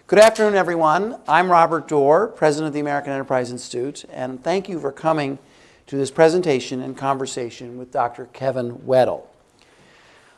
Good afternoon, everyone. I'm Robert Doar, President of the American Enterprise Institute, and thank you for coming to this presentation and conversation with Dr. Kevin Weddle.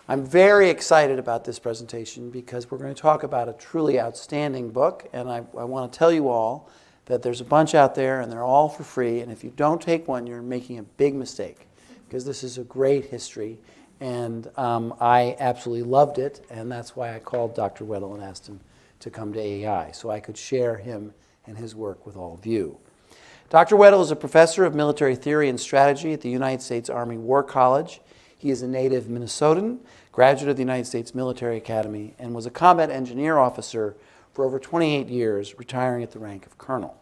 I'm very excited about this presentation because we're going to talk about a truly outstanding book, and I want to tell you all that there's a bunch out there and they're all for free, and if you don't take one, you're making a big mistake because this is a great history, and I absolutely loved it, and that's why I called Dr. Weddle and asked him to come to AEI, so I could share him and his work with all of you. Dr. Weddle is a professor of military theory and strategy at the United States Army War College. He is a native Minnesotan, graduate of the United States Military Academy, and was a combat engineer officer for over 28 years, retiring at the rank of colonel.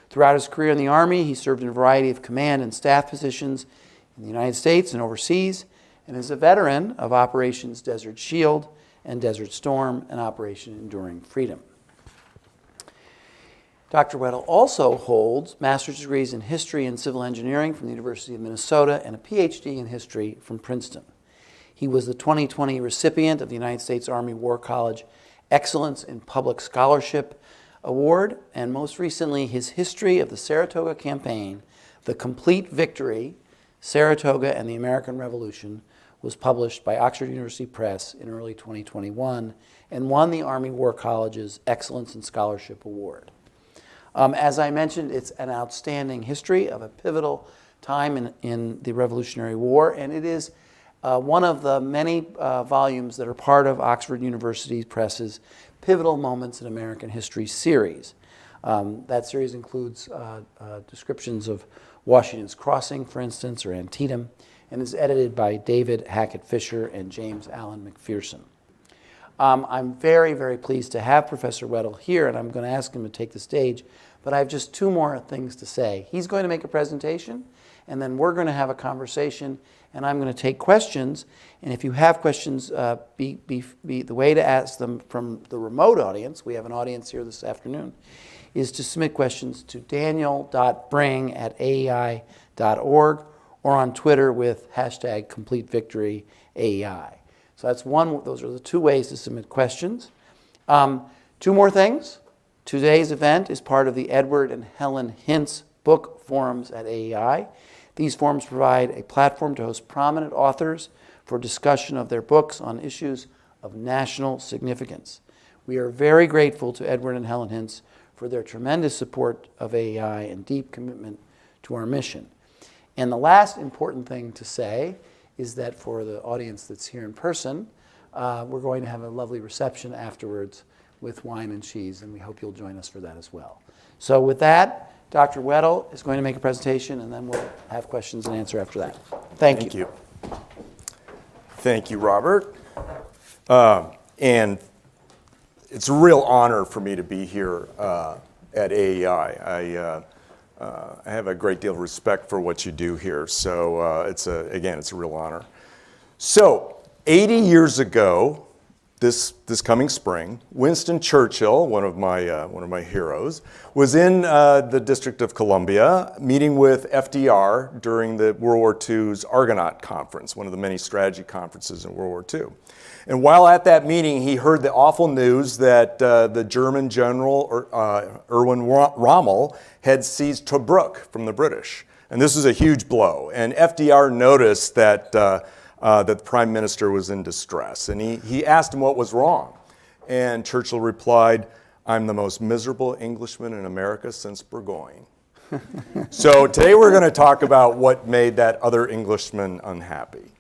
Throughout his career in the Army, he served in a variety of command and staff positions in the United States and overseas, and is a veteran of Operations Desert Shield and Desert Storm, and Operation Enduring Freedom. Dr. Weddle also holds master's degrees in history and civil engineering from the University of Minnesota and a PhD in history from Princeton. He was the 2020 recipient of the United States Army War College Excellence in Public Scholarship Award, and most recently his History of the Saratoga Campaign, The Compleat Victory, Saratoga and the American Revolution, was published by Oxford University Press in early 2021 and won the Army War College's Excellence in Scholarship Award. As I mentioned, it's an outstanding history of a pivotal time in the Revolutionary War, and it is one of the many volumes that are part of Oxford University Press's Pivotal Moments in American History series. That series includes descriptions of Washington's Crossing, for instance, or Antietam, and is edited by David Hackett Fisher and James Allen McPherson. I'm very, very pleased to have Professor Weddle here, and I'm going to ask him to take the stage, but I have just two more things to say. He's going to make a presentation, and then we're going to have a conversation, and I'm going to take questions, and if you have questions, the way to ask them from the remote audience, we have an audience here this afternoon, is to submit questions to daniel.bring@aei.org, or on Twitter with hashtag Compleat Victory AEI. So that's one. Those are the two ways to submit questions. Two more things. Today's event is part of the Edward and Helen Hintz book forums at AEI. These forums provide a platform to host prominent authors for discussion of their books on issues of national significance. We are very grateful to Edward and Helen Hintz for their tremendous support of AEI and deep commitment to our mission. And the last important thing to say is that for the audience that's here in person, we're going to have a lovely reception afterwards with wine and cheese, and we hope you'll join us for that as well. So with that, Dr. Weddle is going to make a presentation, and then we'll have questions and answer after that. Thank you. Thank you, Robert. And it's a real honor for me to be here at AEI. I have a great deal of respect for what you do here, so it's a real honor. So, 80 years ago, this coming spring, Winston Churchill, one of my heroes, was in the District of Columbia meeting with FDR during the World War II's Argonaut Conference, one of the many strategy conferences in World War II. And while at that meeting, he heard the awful news that the German general Erwin Rommel had seized Tobruk from the British. And this was a huge blow. And FDR noticed that the prime minister was in distress. And he asked him what was wrong. And Churchill replied, "I'm the most miserable Englishman in America since Burgoyne." So today we're going to talk about what made that other Englishman unhappy.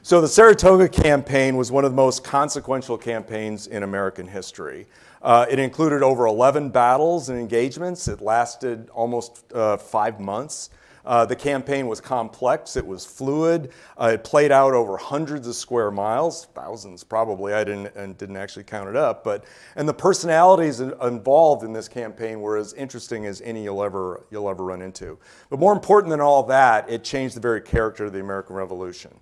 So the Saratoga Campaign was one of the most consequential campaigns in American history. It included over 11 battles and engagements. It lasted almost 5 months. The campaign was complex. It was fluid. It played out over hundreds of square miles, thousands probably. I didn't actually count it up. And the personalities involved in this campaign were as interesting as any you'll ever run into. But more important than all that, it changed the very character of the American Revolution.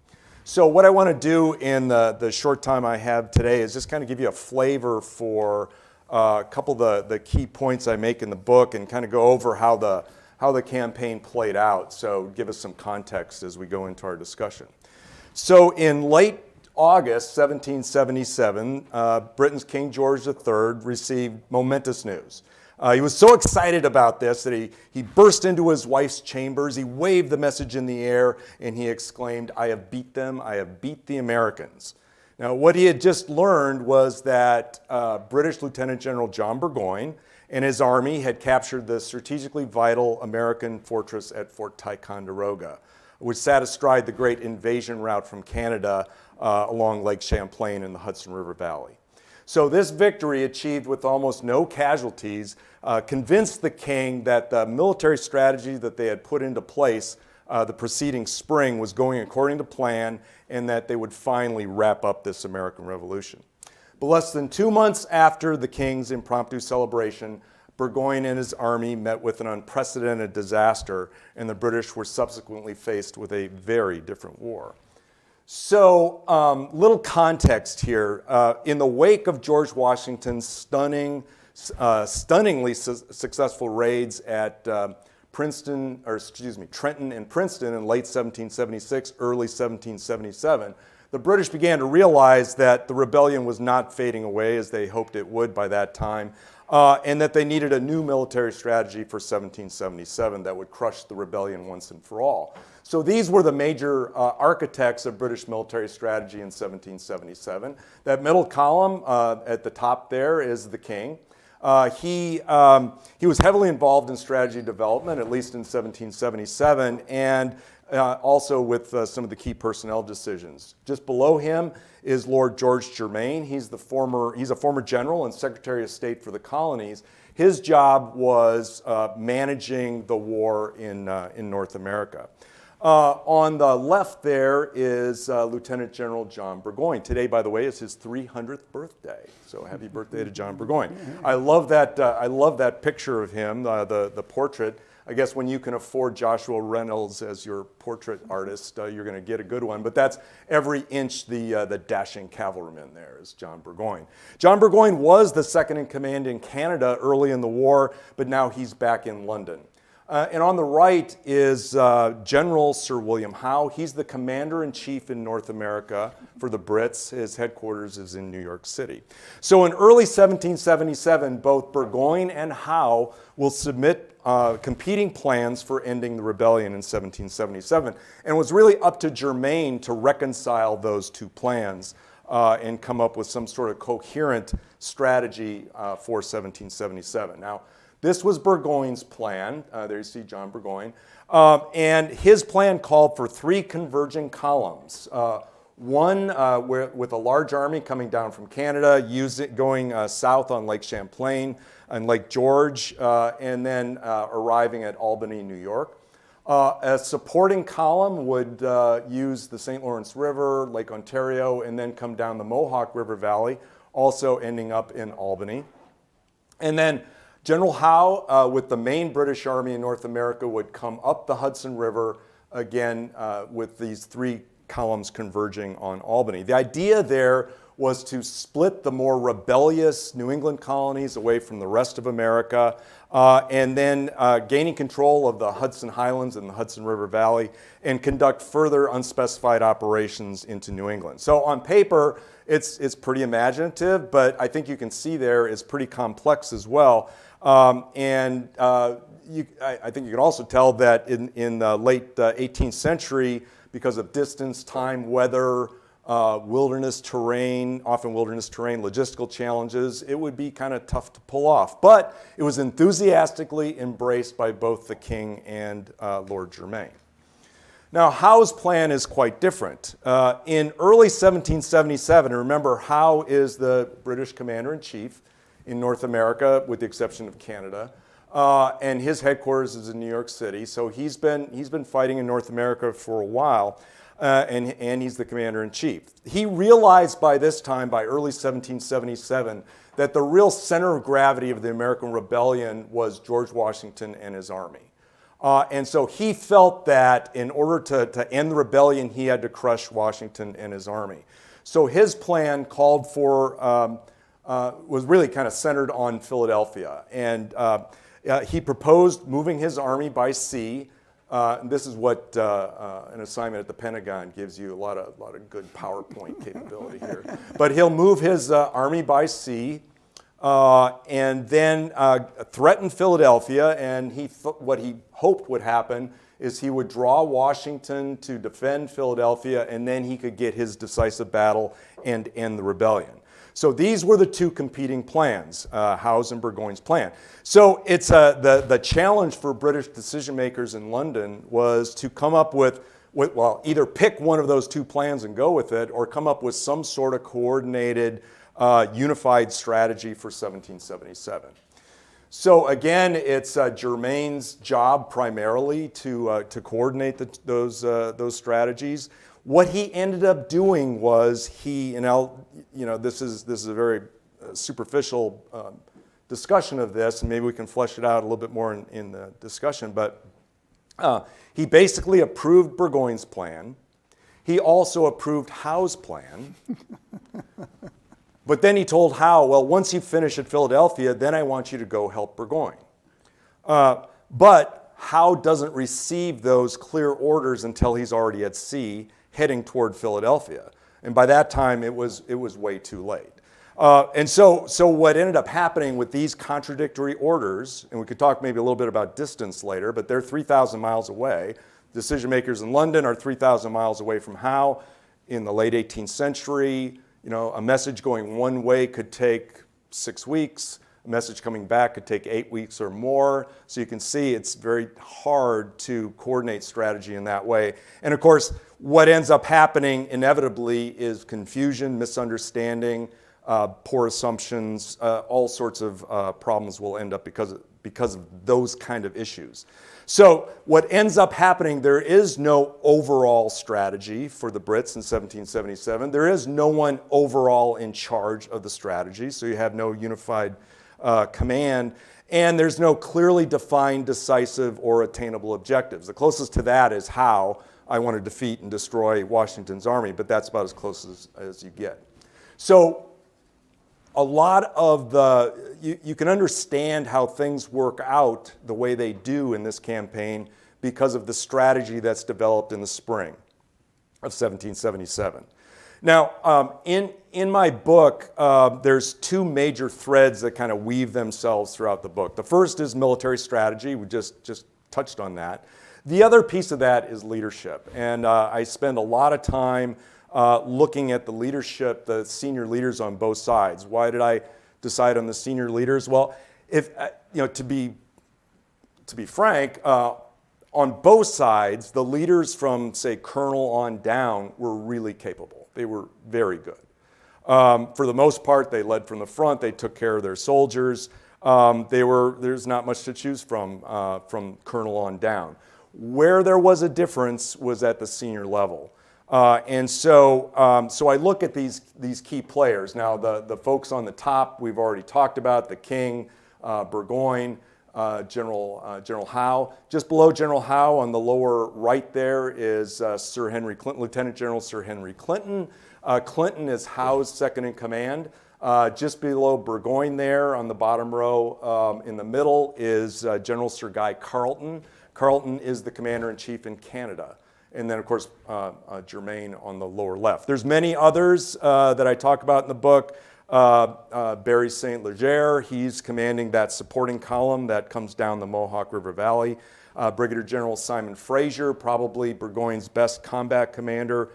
So what I want to do in the short time I have today is just kind of give you a flavor for a couple of the key points I make in the book and kind of go over how the campaign played out. So give us some context as we go into our discussion. So in late August 1777, Britain's King George III received momentous news. He was so excited about this that he burst into his wife's chambers, he waved the message in the air, and he exclaimed, "I have beat them, I have beat the Americans." Now, what he had just learned was that British Lieutenant General John Burgoyne and his army had captured the strategically vital American fortress at Fort Ticonderoga, which sat astride the great invasion route from Canada along Lake Champlain in the Hudson River Valley. So this victory, achieved with almost no casualties, convinced the king that the military strategy that they had put into place the preceding spring was going according to plan, and that they would finally wrap up this American Revolution. But less than 2 months after the king's impromptu celebration, Burgoyne and his army met with an unprecedented disaster, and the British were subsequently faced with a very different war. So, little context here. In the wake of George Washington's stunningly successful raids at Trenton and Princeton in late 1776, early 1777, the British began to realize that the rebellion was not fading away as they hoped it would by that time, and that they needed a new military strategy for 1777 that would crush the rebellion once and for all. So these were the major architects of British military strategy in 1777. That middle column at the top there is the king. He was heavily involved in strategy development, at least in 1777, and also with some of the key personnel decisions. Just below him is Lord George Germain. He's a former general and Secretary of State for the colonies. His job was managing the war in North America. On the left there is Lieutenant General John Burgoyne. Today, by the way, is his 300th birthday. So happy birthday to John Burgoyne. I love that picture of him, the portrait. I guess when you can afford Joshua Reynolds as your portrait artist, you're going to get a good one. But that's every inch the dashing cavalryman there is John Burgoyne. John Burgoyne was the second in command in Canada early in the war, but now he's back in London. And on the right is General Sir William Howe. He's the commander-in-chief in North America for the Brits. His headquarters is in New York City. So in early 1777, both Burgoyne and Howe will submit competing plans for ending the rebellion in 1777. And it was really up to Germain to reconcile those two plans and come up with some sort of coherent strategy for 1777. Now, this was Burgoyne's plan. There you see John Burgoyne. And his plan called for 3 converging columns. One with a large army coming down from Canada, going south on Lake Champlain and Lake George, and then arriving at Albany, New York. A supporting column would use the St. Lawrence River, Lake Ontario, and then come down the Mohawk River Valley, also ending up in Albany. And then General Howe, with the main British army in North America, would come up the Hudson River, again, with these 3 columns converging on Albany. The idea there was to split the more rebellious New England colonies away from the rest of America, and then gaining control of the Hudson Highlands and the Hudson River Valley, and conduct further unspecified operations into New England. So on paper, it's pretty imaginative, but I think you can see there it's pretty complex as well. I think you can also tell that in the late 18th century, because of distance, time, weather, wilderness terrain, logistical challenges, it would be kind of tough to pull off. But it was enthusiastically embraced by both the king and Lord Germain. Now, Howe's plan is quite different. In early 1777, remember, Howe is the British commander-in-chief in North America, with the exception of Canada, and his headquarters is in New York City. So he's been fighting in North America for a while, and he's the commander-in-chief. He realized by this time, by early 1777, that the real center of gravity of the American rebellion was George Washington and his army. And so he felt that in order to end the rebellion, he had to crush Washington and his army. So his plan called for was really kind of centered on Philadelphia. And he proposed moving his army by sea This is what an assignment at the Pentagon gives you, a lot of good PowerPoint capability here. But he'll move his army by sea and then threaten Philadelphia, and what he hoped would happen is he would draw Washington to defend Philadelphia, and then he could get his decisive battle and end the rebellion. So these were the two competing plans, Howe's and Burgoyne's plan. So it's the challenge for British decision makers in London was to come up with, well, either pick one of those two plans and go with it, or come up with some sort of coordinated, unified strategy for 1777. So again, it's Germain's job primarily to coordinate those strategies. What he ended up doing was this is a very superficial discussion of this, and maybe we can flesh it out a little bit more in the discussion, but he basically approved Burgoyne's plan. He also approved Howe's plan. But then he told Howe, well, once you finish at Philadelphia, then I want you to go help Burgoyne. But Howe doesn't receive those clear orders until he's already at sea, heading toward Philadelphia. And by that time, it was way too late. And so what ended up happening with these contradictory orders, and we could talk maybe a little bit about distance later, but they're 3,000 miles away. Decision makers in London are 3,000 miles away from Howe. In the late 18th century, a message going one way could take 6 weeks. A message coming back could take 8 weeks or more. So you can see it's very hard to coordinate strategy in that way. And of course, what ends up happening inevitably is confusion, misunderstanding, poor assumptions, all sorts of problems will end up because of those kind of issues. So what ends up happening, there is no overall strategy for the Brits in 1777. There is no one overall in charge of the strategy, so you have no unified command, and there's no clearly defined, decisive, or attainable objectives. The closest to that is Howe. I want to defeat and destroy Washington's army, but that's about as close as you get. So a lot of you can understand how things work out the way they do in this campaign because of the strategy that's developed in the spring of 1777. Now, in my book, there's two major threads that kind of weave themselves throughout the book. The first is military strategy. We just touched on that. The other piece of that is leadership. And I spend a lot of time looking at the leadership, the senior leaders on both sides. Why did I decide on the senior leaders? Well, to be frank, on both sides, the leaders from, say, colonel on down were really capable. They were very good. For the most part, they led from the front. They took care of their soldiers. There's not much to choose from colonel on down. Where there was a difference was at the senior level. So I look at these key players. Now, the folks on the top we've already talked about, the King, Burgoyne, General Howe. Just below General Howe on the lower right there is Sir Henry Clinton, Lieutenant General Sir Henry Clinton. Clinton is Howe's second in command. Just below Burgoyne there on the bottom row in the middle is General Sir Guy Carleton. Carleton is the commander-in-chief in Canada. And then, of course, Germain on the lower left. There's many others that I talk about in the book. Barry St. Leger, he's commanding that supporting column that comes down the Mohawk River Valley. Brigadier General Simon Fraser, probably Burgoyne's best combat commander.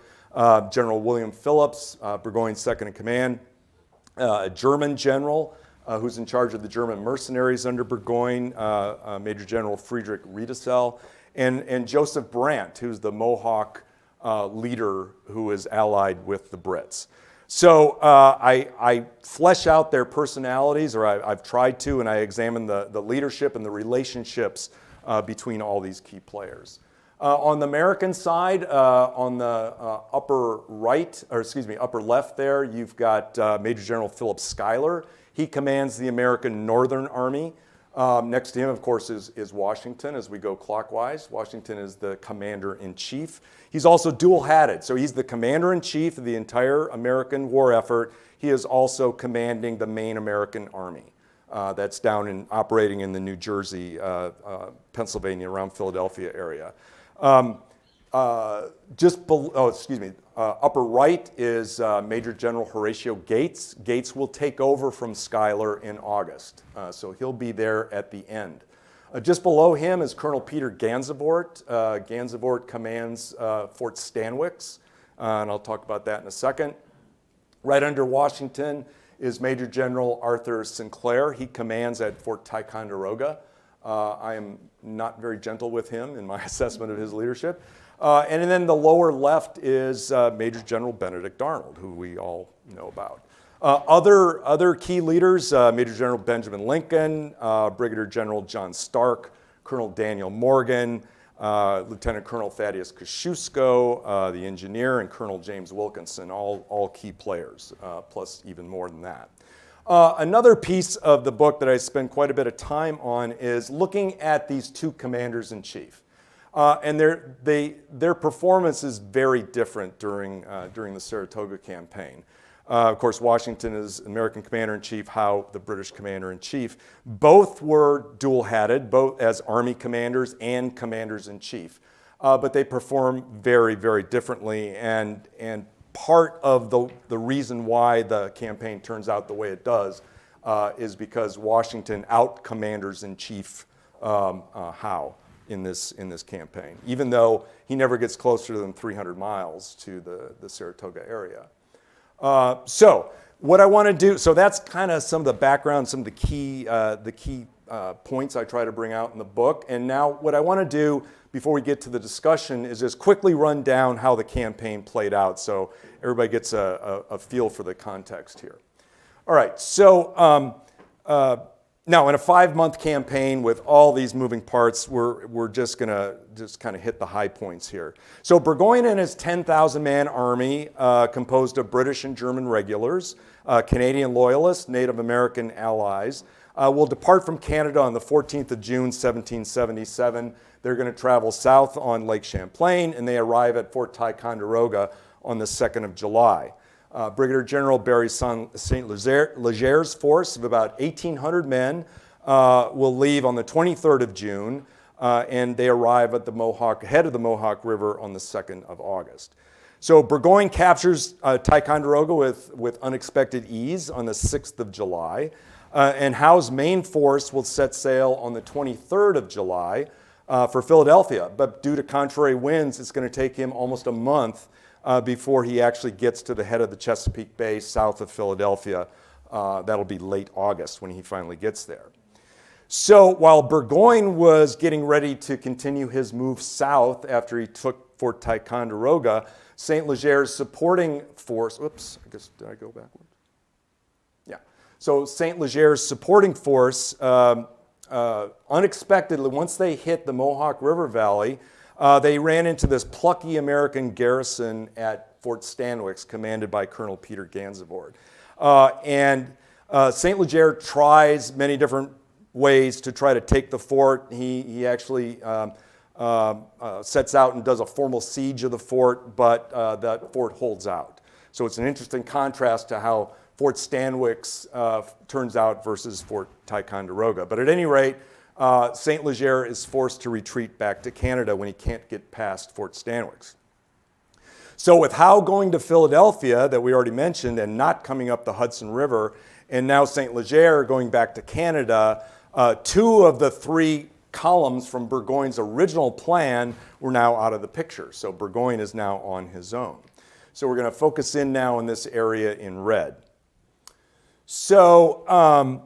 General William Phillips, Burgoyne's second in command. A German general who's in charge of the German mercenaries under Burgoyne, Major General Friedrich Riedesel. And Joseph Brant, who's the Mohawk leader who is allied with the Brits. So I flesh out their personalities, or I've tried to, and I examine the leadership and the relationships between all these key players. On the American side, on the upper left there, you've got Major General Philip Schuyler. He commands the American Northern Army. Next to him, of course, is Washington as we go clockwise. Washington is the commander-in-chief. He's also dual-hatted, so he's the commander-in-chief of the entire American war effort. He is also commanding the main American army. that's down and operating in the New Jersey, Pennsylvania, around Philadelphia area. Just below, upper right is Major General Horatio Gates. Gates will take over from Schuyler in August, so he'll be there at the end. Just below him is Colonel Peter Gansevoort. Gansevoort commands Fort Stanwix, and I'll talk about that in a second. Right under Washington is Major General Arthur Sinclair. He commands at Fort Ticonderoga. I am not very gentle with him in my assessment of his leadership. And then the lower left is Major General Benedict Arnold, who we all know about. Other key leaders, Major General Benjamin Lincoln, Brigadier General John Stark, Colonel Daniel Morgan, Lieutenant Colonel Thaddeus Kosciuszko, the engineer, and Colonel James Wilkinson, all key players, plus even more than that. Another piece of the book that I spend quite a bit of time on is looking at these two commanders-in-chief. And their performance is very different during the Saratoga Campaign. Of course, Washington is American commander-in-chief, Howe, the British commander-in-chief. Both were dual-hatted, both as army commanders and commanders-in-chief. But they perform very, very differently. And part of the reason why the campaign turns out the way it does is because Washington out-commanders-in-chief Howe in this campaign, even though he never gets closer than 300 miles to the Saratoga area. So what I want to do, so that's kind of some of the background, some of the key points I try to bring out in the book. And now what I want to do before we get to the discussion is just quickly run down how the campaign played out so everybody gets a feel for the context here. All right, so now in a 5-month campaign with all these moving parts, we're just gonna kind of hit the high points here. So Burgoyne and his 10,000-man army, composed of British and German regulars, Canadian loyalists, Native American allies, will depart from Canada on the 14th of June, 1777. They're going to travel south on Lake Champlain, and they arrive at Fort Ticonderoga on the 2nd of July. Brigadier General Barry St. Leger's force of about 1,800 men will leave on the 23rd of June, and they arrive at the head of the Mohawk River on the 2nd of August. So Burgoyne captures Ticonderoga with unexpected ease on the 6th of July, and Howe's main force will set sail on the 23rd of July for Philadelphia. But due to contrary winds, it's going to take him almost a month before he actually gets to the head of the Chesapeake Bay south of Philadelphia. That'll be late August when he finally gets there. So while Burgoyne was getting ready to continue his move south after he took Fort Ticonderoga, St. Leger's supporting force, did I go backwards? Yeah. So St. Leger's supporting force, unexpectedly, once they hit the Mohawk River Valley, they ran into this plucky American garrison at Fort Stanwix, commanded by Colonel Peter Gansevoort. And St. Leger tries many different ways to try to take the fort. He actually sets out and does a formal siege of the fort, but that fort holds out. So it's an interesting contrast to how Fort Stanwix turns out versus Fort Ticonderoga. But at any rate, St. Leger is forced to retreat back to Canada when he can't get past Fort Stanwix. So with Howe going to Philadelphia, that we already mentioned, and not coming up the Hudson River, and now St. Leger going back to Canada, 2 of the 3 columns from Burgoyne's original plan were now out of the picture. So Burgoyne is now on his own. So we're going to focus in now in this area in red. So, I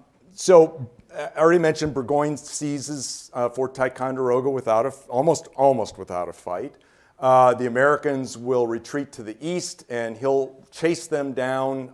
already mentioned Burgoyne seizes Fort Ticonderoga almost without a fight. The Americans will retreat to the east, and he'll chase them down,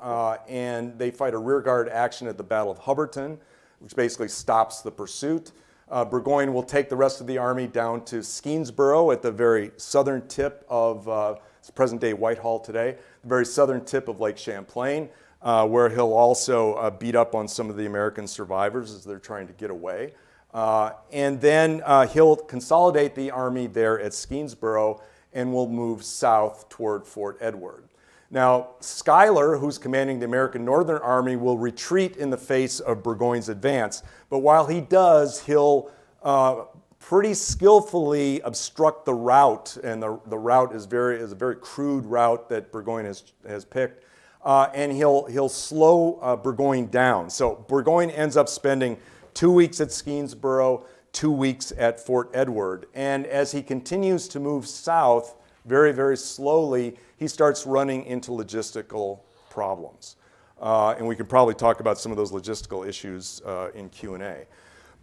and they fight a rearguard action at the Battle of Hubbardton, which basically stops the pursuit. Burgoyne will take the rest of the army down to Skenesboro at the very southern tip of present-day Whitehall today, the very southern tip of Lake Champlain, where he'll also beat up on some of the American survivors as they're trying to get away. And then he'll consolidate the army there at Skenesboro and will move south toward Fort Edward. Now, Schuyler, who's commanding the American Northern Army, will retreat in the face of Burgoyne's advance. But while he does, he'll pretty skillfully obstruct the route, and the route is a very crude route that Burgoyne has picked, and he'll slow Burgoyne down. So Burgoyne ends up spending 2 weeks at Skenesboro, 2 weeks at Fort Edward, and as he continues to move south very, very slowly, he starts running into logistical problems. And we can probably talk about some of those logistical issues in Q&A.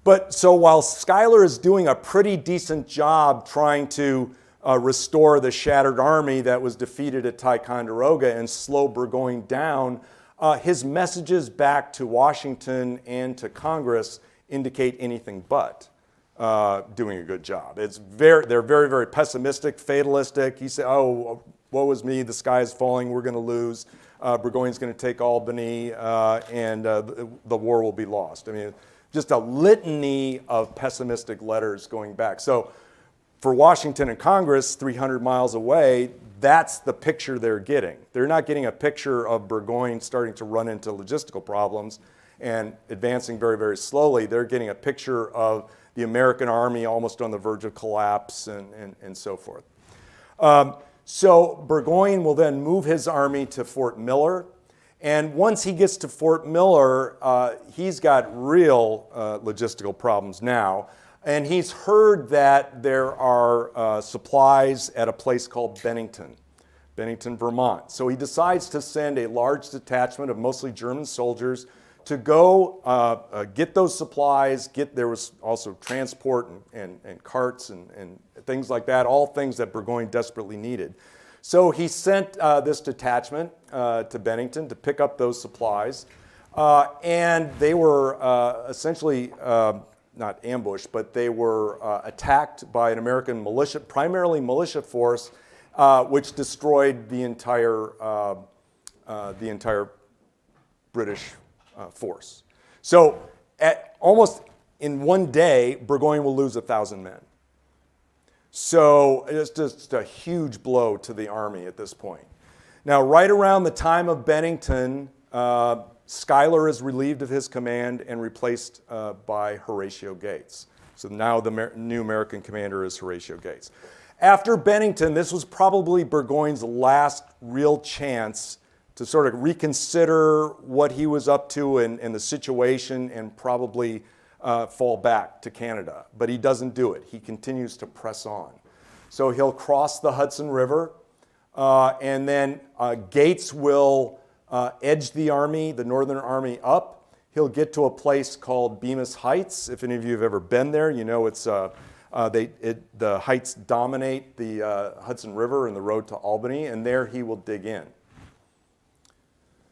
But so while Schuyler is doing a pretty decent job trying to restore the shattered army that was defeated at Ticonderoga and slow Burgoyne down, his messages back to Washington and to Congress indicate anything but doing a good job. They're very, very pessimistic, fatalistic. He said, oh, woe is me, the sky is falling, we're going to lose. Burgoyne's going to take Albany, and the war will be lost. I mean, just a litany of pessimistic letters going back. So for Washington and Congress, 300 miles away, that's the picture they're getting. They're not getting a picture of Burgoyne starting to run into logistical problems and advancing very, very slowly. They're getting a picture of the American army almost on the verge of collapse and so forth. So Burgoyne will then move his army to Fort Miller. And once he gets to Fort Miller, he's got real logistical problems now. And he's heard that there are supplies at a place called Bennington, Vermont. So he decides to send a large detachment of mostly German soldiers to go get those supplies. There was also transport and carts and things like that, all things that Burgoyne desperately needed. So he sent this detachment to Bennington to pick up those supplies. And they were essentially not ambushed, but they were attacked by an American militia, primarily militia force, which destroyed the entire British force. So almost in one day, Burgoyne will lose 1,000 men. So it's just a huge blow to the army at this point. Now, right around the time of Bennington, Schuyler is relieved of his command and replaced by Horatio Gates. So now the new American commander is Horatio Gates. After Bennington, this was probably Burgoyne's last real chance to sort of reconsider what he was up to and the situation and probably fall back to Canada. But he doesn't do it. He continues to press on. So he'll cross the Hudson River, and then Gates will edge the army, the Northern Army, up. He'll get to a place called Bemis Heights. If any of you have ever been there, you know it's the heights dominate the Hudson River and the road to Albany, and there he will dig in.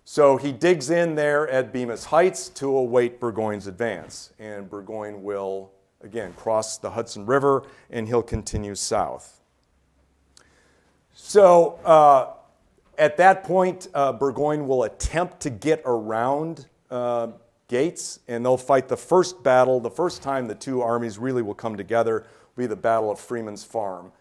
So he digs in there at Bemis Heights to await Burgoyne's advance. And Burgoyne will, again, cross the Hudson River, and he'll continue south. So at that point, Burgoyne will attempt to get around Gates, and they'll fight the first battle. The first time the two armies really will come together will be the Battle of Freeman's Farm.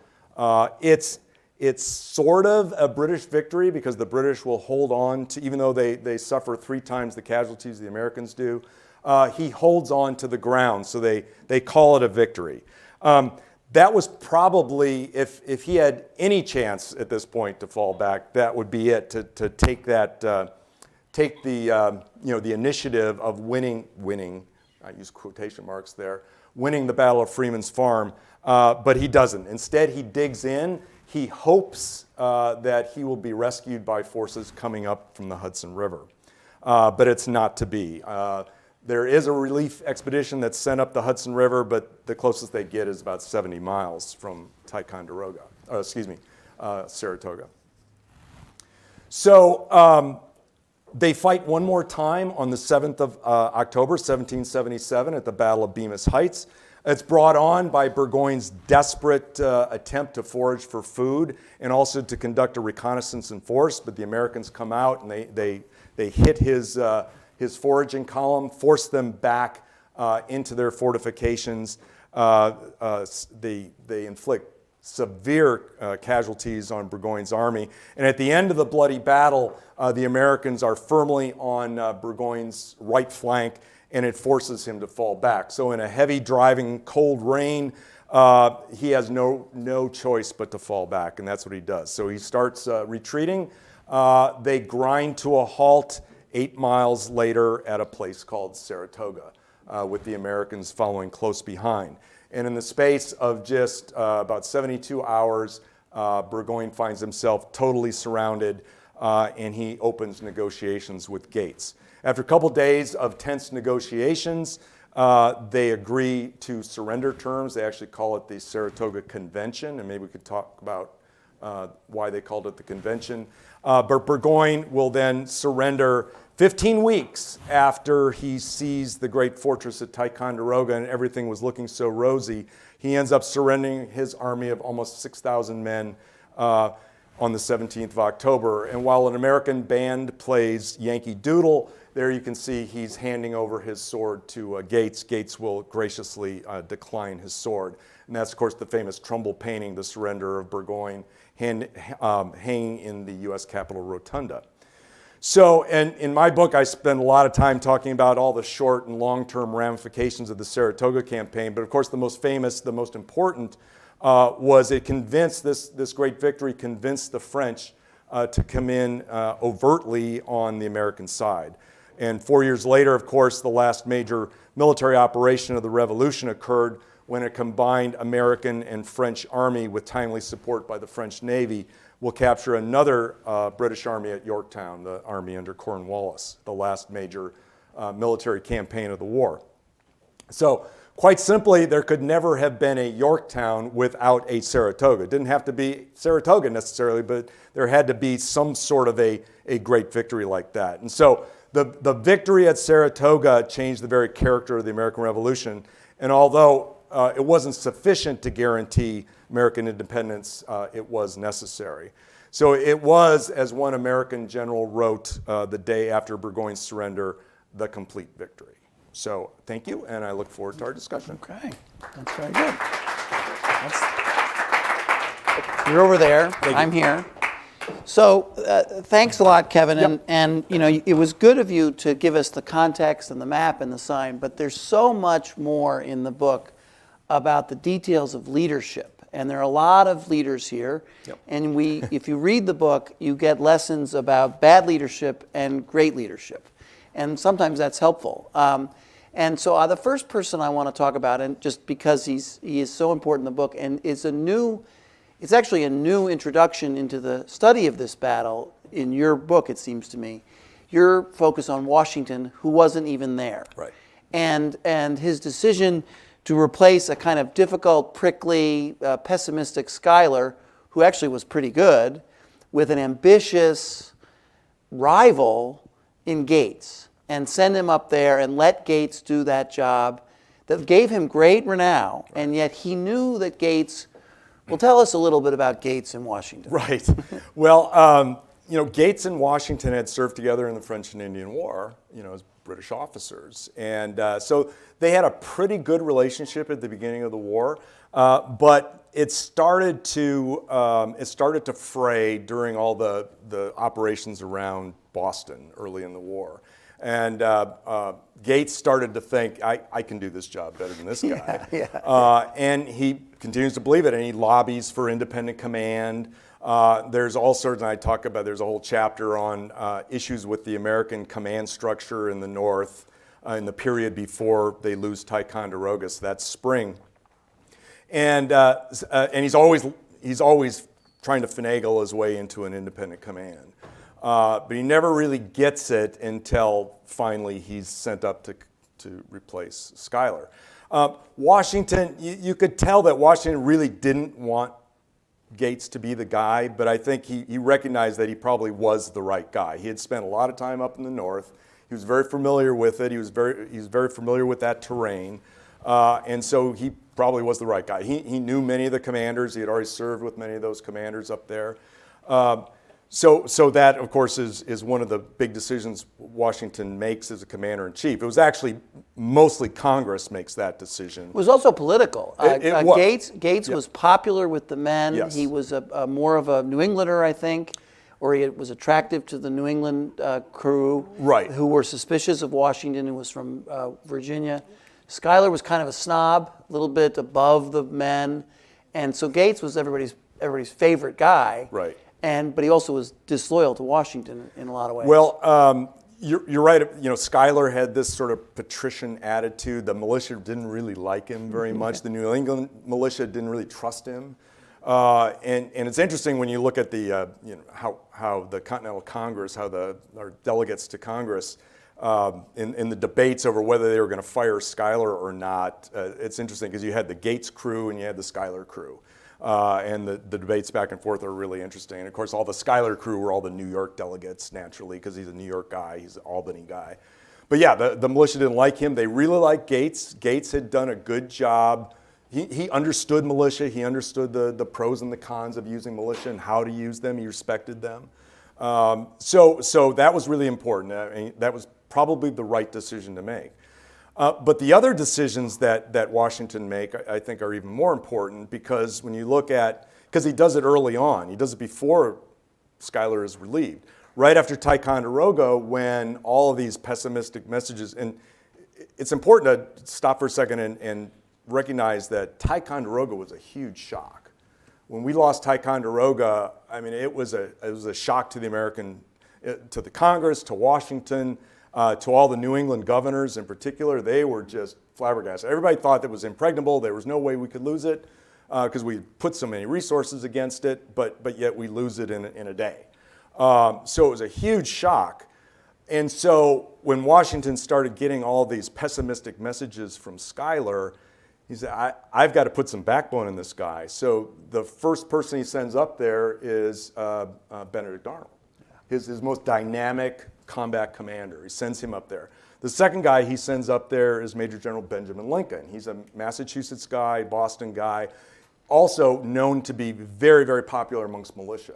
It's sort of a British victory because the British will hold on to, even though they suffer 3 times the casualties the Americans do, he holds on to the ground, so they call it a victory. That was probably, if he had any chance at this point to fall back, that would be it, to take the initiative of winning, I use quotation marks there, winning the Battle of Freeman's Farm, but he doesn't. Instead, he digs in. He hopes that he will be rescued by forces coming up from the Hudson River, but it's not to be. There is a relief expedition that's sent up the Hudson River, but the closest they get is about 70 miles from Saratoga. So they fight one more time on the 7th of October, 1777, at the Battle of Bemis Heights. It's brought on by Burgoyne's desperate attempt to forage for food and also to conduct a reconnaissance in force, but the Americans come out and they hit his foraging column, force them back into their fortifications. They inflict severe casualties on Burgoyne's army. And at the end of the bloody battle, the Americans are firmly on Burgoyne's right flank, and it forces him to fall back. So in a heavy driving, cold rain, he has no choice but to fall back, and that's what he does. So he starts retreating. They grind to a halt 8 miles later at a place called Saratoga, with the Americans following close behind. And in the space of just about 72 hours, Burgoyne finds himself totally surrounded, and he opens negotiations with Gates. After a couple days of tense negotiations, they agree to surrender terms. They actually call it the Saratoga Convention, and maybe we could talk about why they called it the convention. But Burgoyne will then surrender 15 weeks after he sees the great fortress at Ticonderoga and everything was looking so rosy. He ends up surrendering his army of almost 6,000 men on the 17th of October. And while an American band plays Yankee Doodle, there you can see he's handing over his sword to Gates. Gates will graciously decline his sword. And that's, of course, the famous Trumbull painting, The Surrender of Burgoyne, hanging in the U.S. Capitol Rotunda. So, and in my book, I spend a lot of time talking about all the short and long-term ramifications of the Saratoga campaign. But of course, the most famous, the most important, was it convinced, this great victory convinced the French to come in overtly on the American side. And 4 years later, of course, the last major military operation of the Revolution occurred when a combined American and French army, with timely support by the French Navy, will capture another British army at Yorktown, the army under Cornwallis, the last major military campaign of the war. So quite simply, there could never have been a Yorktown without a Saratoga. It didn't have to be Saratoga necessarily, but there had to be some sort of a great victory like that. And so the victory at Saratoga changed the very character of the American Revolution. And although it wasn't sufficient to guarantee American independence, it was necessary. So it was, as one American general wrote the day after Burgoyne's surrender, the complete victory. So thank you, and I look forward to our discussion. Okay, that's very good. You're over there, I'm here. So thanks a lot, Kevin, Yep. and you know, it was good of you to give us the context and the map and the sign, but there's so much more in the book about the details of leadership. And there are a lot of leaders here. Yep. And if you read the book, you get lessons about bad leadership and great leadership. And sometimes that's helpful. And so the first person I want to talk about, and just because he is so important in the book, and it's actually a new introduction into the study of this battle in your book, it seems to me. Your focus on Washington, who wasn't even there. Right. And his decision to replace a kind of difficult, prickly, pessimistic Schuyler, who actually was pretty good, with an ambitious rival in Gates, and send him up there and let Gates do that job that gave him great renown, and yet he knew that Gates, well, tell us a little bit about Gates in Washington. Right. Well, you know, Gates and Washington had served together in the French and Indian War, you know, as British officers. And so they had a pretty good relationship at the beginning of the war, but it started to fray during all the operations around Boston early in the war. And Gates started to think, I can do this job better than this guy. And he continues to believe it, and he lobbies for independent command. There's all sorts, and I talk about, there's a whole chapter on issues with the American command structure in the North in the period before they lose Ticonderoga, so that's spring. And he's always trying to finagle his way into an independent command. But he never really gets it until finally he's sent up to replace Schuyler. Washington, you could tell that Washington really didn't want Gates to be the guy, but I think he recognized that he probably was the right guy. He had spent a lot of time up in the North. He was very familiar with it. He was very familiar with that terrain. And so he probably was the right guy. He knew many of the commanders. He had already served with many of those commanders up there. So that, of course, is one of the big decisions Washington makes as a commander-in-chief. It was actually mostly Congress makes that decision. It was also political. It was. Gates was popular with the men. Yes. He was more of a New Englander, I think, or he was attractive to the New England crew, Right. who were suspicious of Washington, who was from Virginia. Schuyler was kind of a snob, a little bit above the men, and so Gates was everybody's favorite guy. Right. But he also was disloyal to Washington in a lot of ways. Well, you're right. Schuyler had this sort of patrician attitude. The militia didn't really like him very much. The New England militia didn't really trust him. And it's interesting when you look at the how the Continental Congress, how our delegates to Congress in the debates over whether they were going to fire Schuyler or not. It's interesting because you had the Gates crew and you had the Schuyler crew. And the debates back and forth are really interesting. And of course, all the Schuyler crew were all the New York delegates, naturally, because he's a New York guy, he's an Albany guy. But yeah, the militia didn't like him. They really liked Gates. Gates had done a good job. He understood militia. He understood the pros and the cons of using militia and how to use them. He respected them. So that was really important. I mean, that was probably the right decision to make. But the other decisions that Washington make, I think, are even more important because when you look at, because he does it early on, he does it before Schuyler is relieved, right after Ticonderoga, when all of these pessimistic messages, and it's important to stop for a second and recognize that Ticonderoga was a huge shock. When we lost Ticonderoga, I mean, it was a shock to to the Congress, to Washington. To all the New England governors in particular, they were just flabbergasted. Everybody thought it was impregnable. There was no way we could lose it because we put so many resources against it, but yet we lose it in a day. So it was a huge shock. And so when Washington started getting all these pessimistic messages from Schuyler, he said, I've got to put some backbone in this guy. So the first person he sends up there is Benedict Arnold, his most dynamic combat commander. He sends him up there. The second guy he sends up there is Major General Benjamin Lincoln. He's a Massachusetts guy, Boston guy, also known to be very, very popular amongst militia.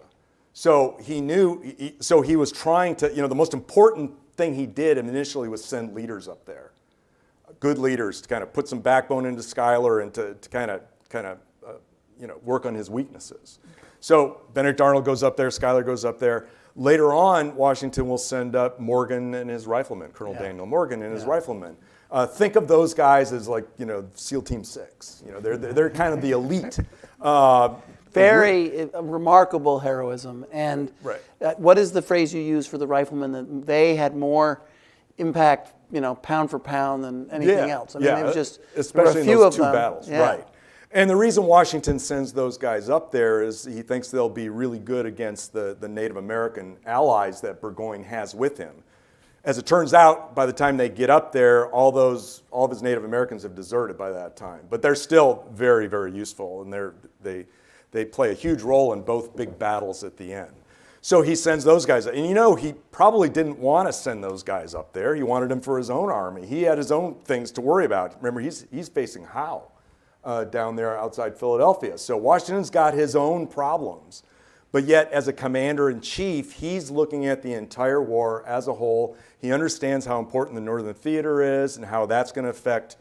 So he knew, so he was trying to, the most important thing he did initially was send leaders up there, good leaders to kind of put some backbone into Schuyler and to kind of work on his weaknesses. So Benedict Arnold goes up there, Schuyler goes up there. Later on, Washington will send up Morgan and his riflemen, Colonel Daniel Morgan and his riflemen. Think of those guys as like, SEAL Team 6. They're kind of the elite. Very remarkable heroism. And right. What is the phrase you use for the riflemen? That they had more impact, pound for pound than anything else. I mean, it was just especially there were a few in those of two them. battles, Yeah. right? And the reason Washington sends those guys up there is he thinks they'll be really good against the Native American allies that Burgoyne has with him. As it turns out, by the time they get up there, all of his Native Americans have deserted by that time. But they're still very, very useful, and they play a huge role in both big battles at the end. So he sends those guys, and he probably didn't want to send those guys up there. He wanted them for his own army. He had his own things to worry about. Remember, he's facing Howe. Down there outside Philadelphia. So Washington's got his own problems. But yet, as a commander-in-chief, he's looking at the entire war as a whole. He understands how important the Northern Theater is and how that's going to affect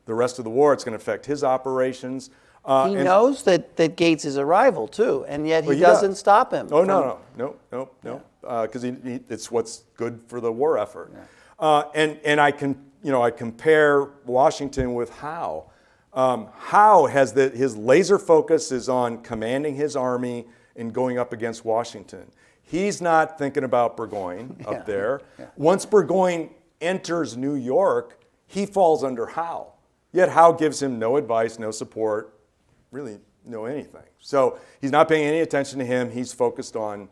the rest of the war. It's going to affect his operations. He knows that Gates is a rival, too, and yet he doesn't stop him. Oh, no. Because it's what's good for the war effort. Yeah. And I compare Washington with Howe. Howe has his laser focus is on commanding his army and going up against Washington. He's not thinking about Burgoyne up there. Yeah. Once Burgoyne enters New York, he falls under Howe. Yet Howe gives him no advice, no support, really no anything. So he's not paying any attention to him. He's focused on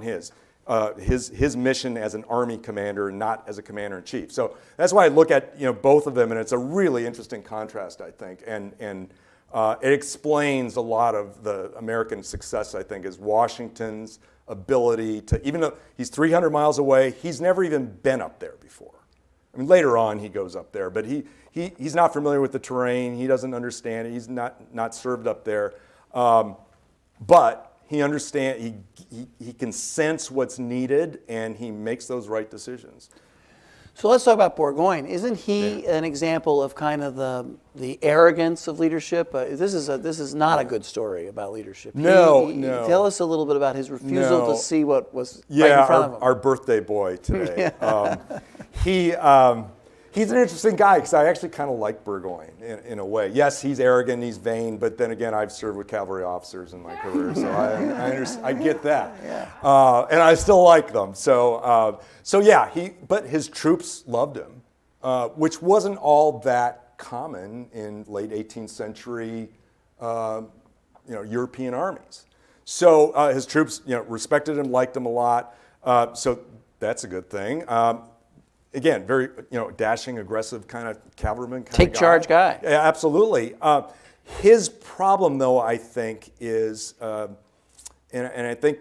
his mission as an army commander, not as a commander-in-chief. So that's why I look at both of them, and it's a really interesting contrast, I think. And it explains a lot of the American success, I think, is Washington's ability to, even though he's 300 miles away, he's never even been up there before. I mean, later on he goes up there, but he's not familiar with the terrain. He doesn't understand it. He's not served up there. But he understands, he can sense what's needed, and he makes those right decisions. So let's talk about Burgoyne. Isn't he an example of kind of the arrogance of leadership? This is not a good story about leadership. No. Tell us a little bit about his refusal to see what was right in front of him. Our birthday boy today. He's an interesting guy because I actually kind of like Burgoyne in a way. Yes, he's arrogant, he's vain, but then again, I've served with cavalry officers in my career, so I get that. And I still like them. But his troops loved him, which wasn't all that common in late 18th century, European armies. So his troops, respected him, liked him a lot. So that's a good thing. Again, very dashing, aggressive kind of cavalryman kind of guy. Take charge guy. Yeah, absolutely. His problem, though, I think, is, and I think,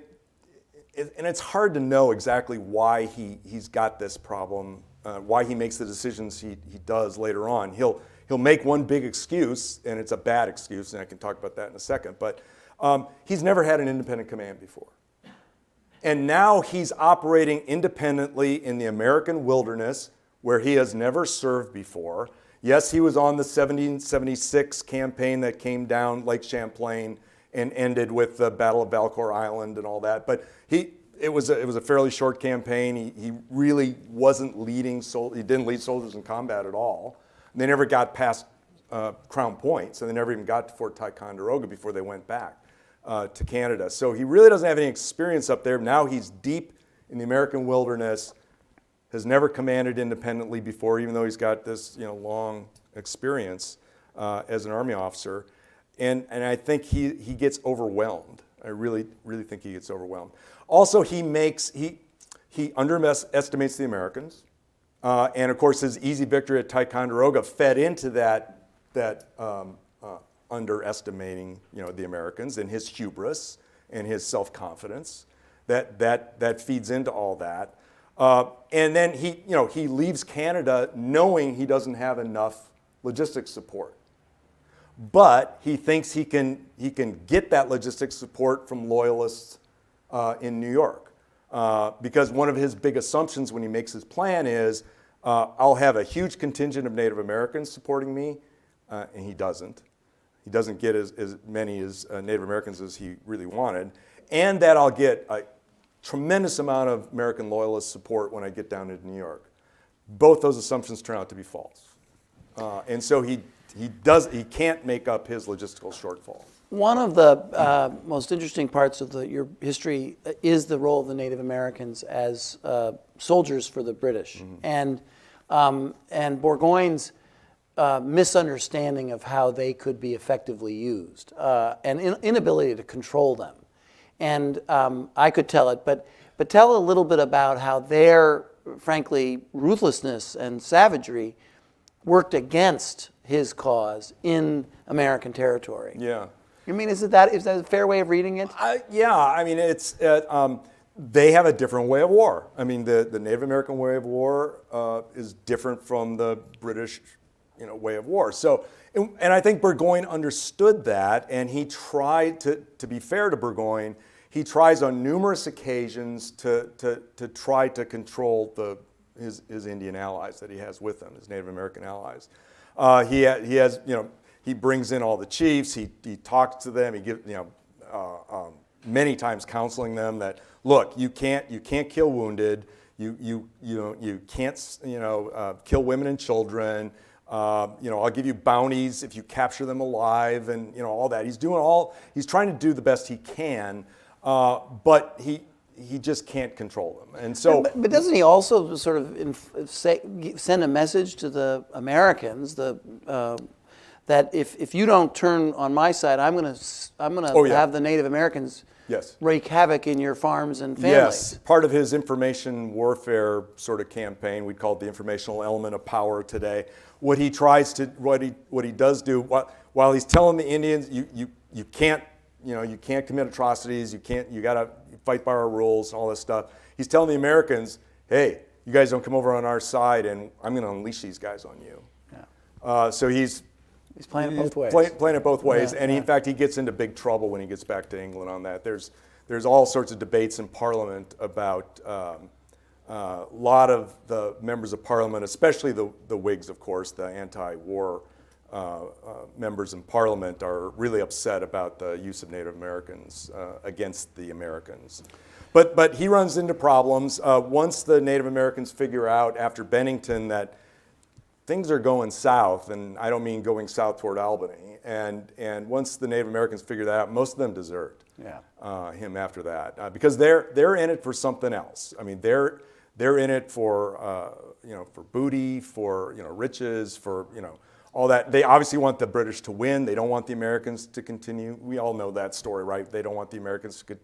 and it's hard to know exactly why he's got this problem, why he makes the decisions he does later on. He'll make one big excuse, and it's a bad excuse, and I can talk about that in a second. But he's never had an independent command before. And now he's operating independently in the American wilderness where he has never served before. Yes, he was on the 1776 campaign that came down Lake Champlain and ended with the Battle of Valcour Island and all that. But it was a fairly short campaign. He really wasn't leading, he didn't lead soldiers in combat at all. And they never got past Crown Point, so they never even got to Fort Ticonderoga before they went back to Canada. So he really doesn't have any experience up there. Now he's deep in the American wilderness, has never commanded independently before, even though he's got this long experience as an Army officer. And I think he gets overwhelmed. I really think he gets overwhelmed. Also, he underestimates the Americans. And of course, his easy victory at Ticonderoga fed into that underestimating the Americans, and his hubris and his self-confidence. That feeds into all that. And then he leaves Canada knowing he doesn't have enough logistics support. But he thinks he can get that logistics support from loyalists in New York. Because one of his big assumptions when he makes his plan is, I'll have a huge contingent of Native Americans supporting me, and he doesn't. He doesn't get as many as Native Americans as he really wanted. And that I'll get a tremendous amount of American loyalist support when I get down into New York. Both those assumptions turn out to be false. And so he can't make up his logistical shortfall. One of the most interesting parts of your history is the role of the Native Americans as soldiers for the British. Mm-hmm. And Burgoyne's misunderstanding of how they could be effectively used, and inability to control them. And I could tell it, but tell a little bit about how their, frankly, ruthlessness and savagery worked against his cause in American territory. Yeah. I mean, is that a fair way of reading it? Yeah, I mean, it's they have a different way of war. I mean, the Native American way of war is different from the British way of war. So, and I think Burgoyne understood that, and he tried to be fair to Burgoyne, he tries on numerous occasions to try to control his Indian allies that he has with him, his Native American allies. He brings in all the chiefs. He talks to them. He gives many times counseling them that, look, you can't kill wounded. You can't kill women and children. I'll give you bounties if you capture them alive, and all that. He's trying to do the best he can, but he just can't control them. And so, but doesn't he also sort of send a message to the Americans that if you don't turn on my side, I'm gonna have the Native Americans wreak havoc in your farms and families. Yes, part of his information warfare sort of campaign, we call it the informational element of power today. What he does do while he's telling the Indians, you can't commit atrocities, you gotta fight by our rules and all this stuff. He's telling the Americans, hey, you guys don't come over on our side, and I'm gonna unleash these guys on you. Yeah. So he's He's playing it both ways. Playing it both ways, Yeah, and yeah. in fact, he gets into big trouble when he gets back to England on that. There's all sorts of debates in Parliament about a lot of the members of Parliament, especially the Whigs, of course, the anti-war members in Parliament, are really upset about the use of Native Americans against the Americans. But he runs into problems. Once the Native Americans figure out, after Bennington, that things are going south, and I don't mean going south toward Albany, and once the Native Americans figure that out, most of them desert him after that, because they're in it for something else. I mean, they're in it for for booty, for riches, for all that. They obviously want the British to win. They don't want the Americans to continue. We all know that story, right? They don't want the Americans to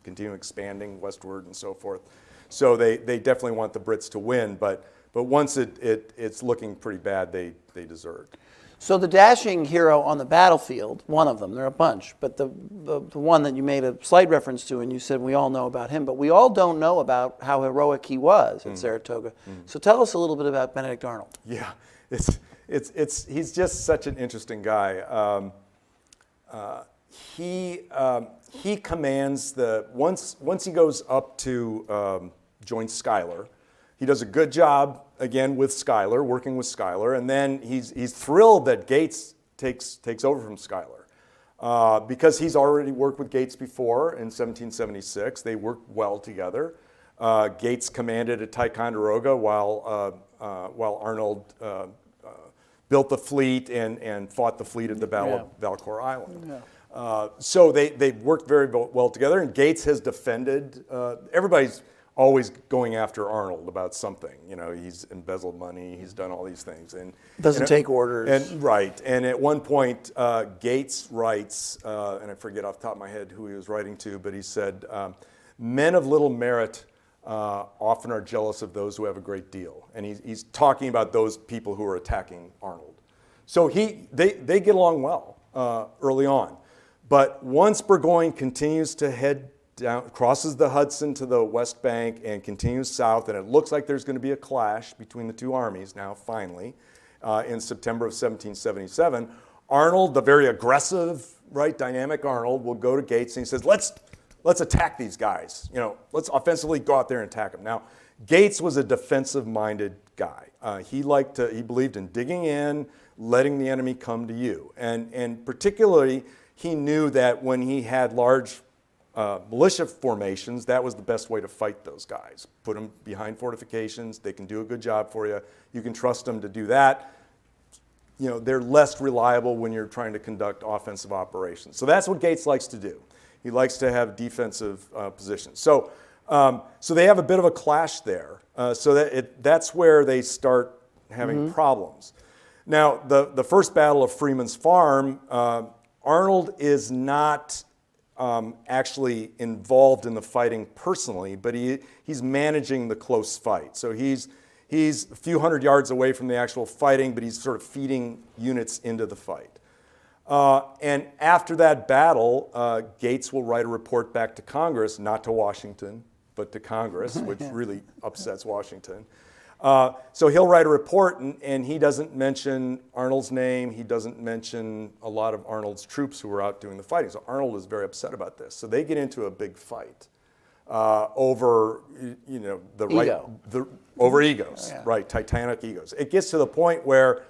continue expanding westward and so forth. So they definitely want the Brits to win, but once it's looking pretty bad, they desert. So the dashing hero on the battlefield, one of them, there are a bunch, but the one that you made a slight reference to, and you said we all know about him, but we all don't know about how heroic he was at Saratoga. So tell us a little bit about Benedict Arnold. Yeah, he's just such an interesting guy. He commands once he goes up to join Schuyler. He does a good job, again, with Schuyler, working with Schuyler, and then he's thrilled that Gates takes over from Schuyler because he's already worked with Gates before in 1776. They worked well together. Gates commanded at Ticonderoga while Arnold built the fleet and fought the fleet at the Battle of Valcour Island. Yeah. So they worked very well together, and Gates has defended. Everybody's always going after Arnold about something. He's embezzled money, he's done all these things. And doesn't take orders. Right. And at one point, Gates writes, and I forget off the top of my head who he was writing to, but he said, men of little merit often are jealous of those who have a great deal. And he's talking about those people who are attacking Arnold. So they get along well early on. But once Burgoyne continues to head down, crosses the Hudson to the west bank and continues south, and it looks like there's going to be a clash between the two armies now, finally, in September of 1777. Arnold, the very aggressive, right, dynamic Arnold, will go to Gates and he says, let's attack these guys. Let's offensively go out there and attack them. Now, Gates was a defensive-minded guy. He believed in digging in, letting the enemy come to you. And particularly, he knew that when he had large militia formations, that was the best way to fight those guys. Put them behind fortifications. They can do a good job for you. You can trust them to do that. They're less reliable when you're trying to conduct offensive operations. So that's what Gates likes to do. He likes to have defensive positions. So they have a bit of a clash there. That's where they start having problems. Now, the first battle of Freeman's Farm, Arnold is not actually involved in the fighting personally, but he's managing the close fight. So he's a few hundred yards away from the actual fighting, but he's sort of feeding units into the fight. And after that battle, Gates will write a report back to Congress, not to Washington, but to Congress, which really upsets Washington. So he'll write a report, and he doesn't mention Arnold's name. He doesn't mention a lot of Arnold's troops who were out doing the fighting. So Arnold is very upset about this. So they get into a big fight over, over egos, right? Titanic egos. It gets to the point where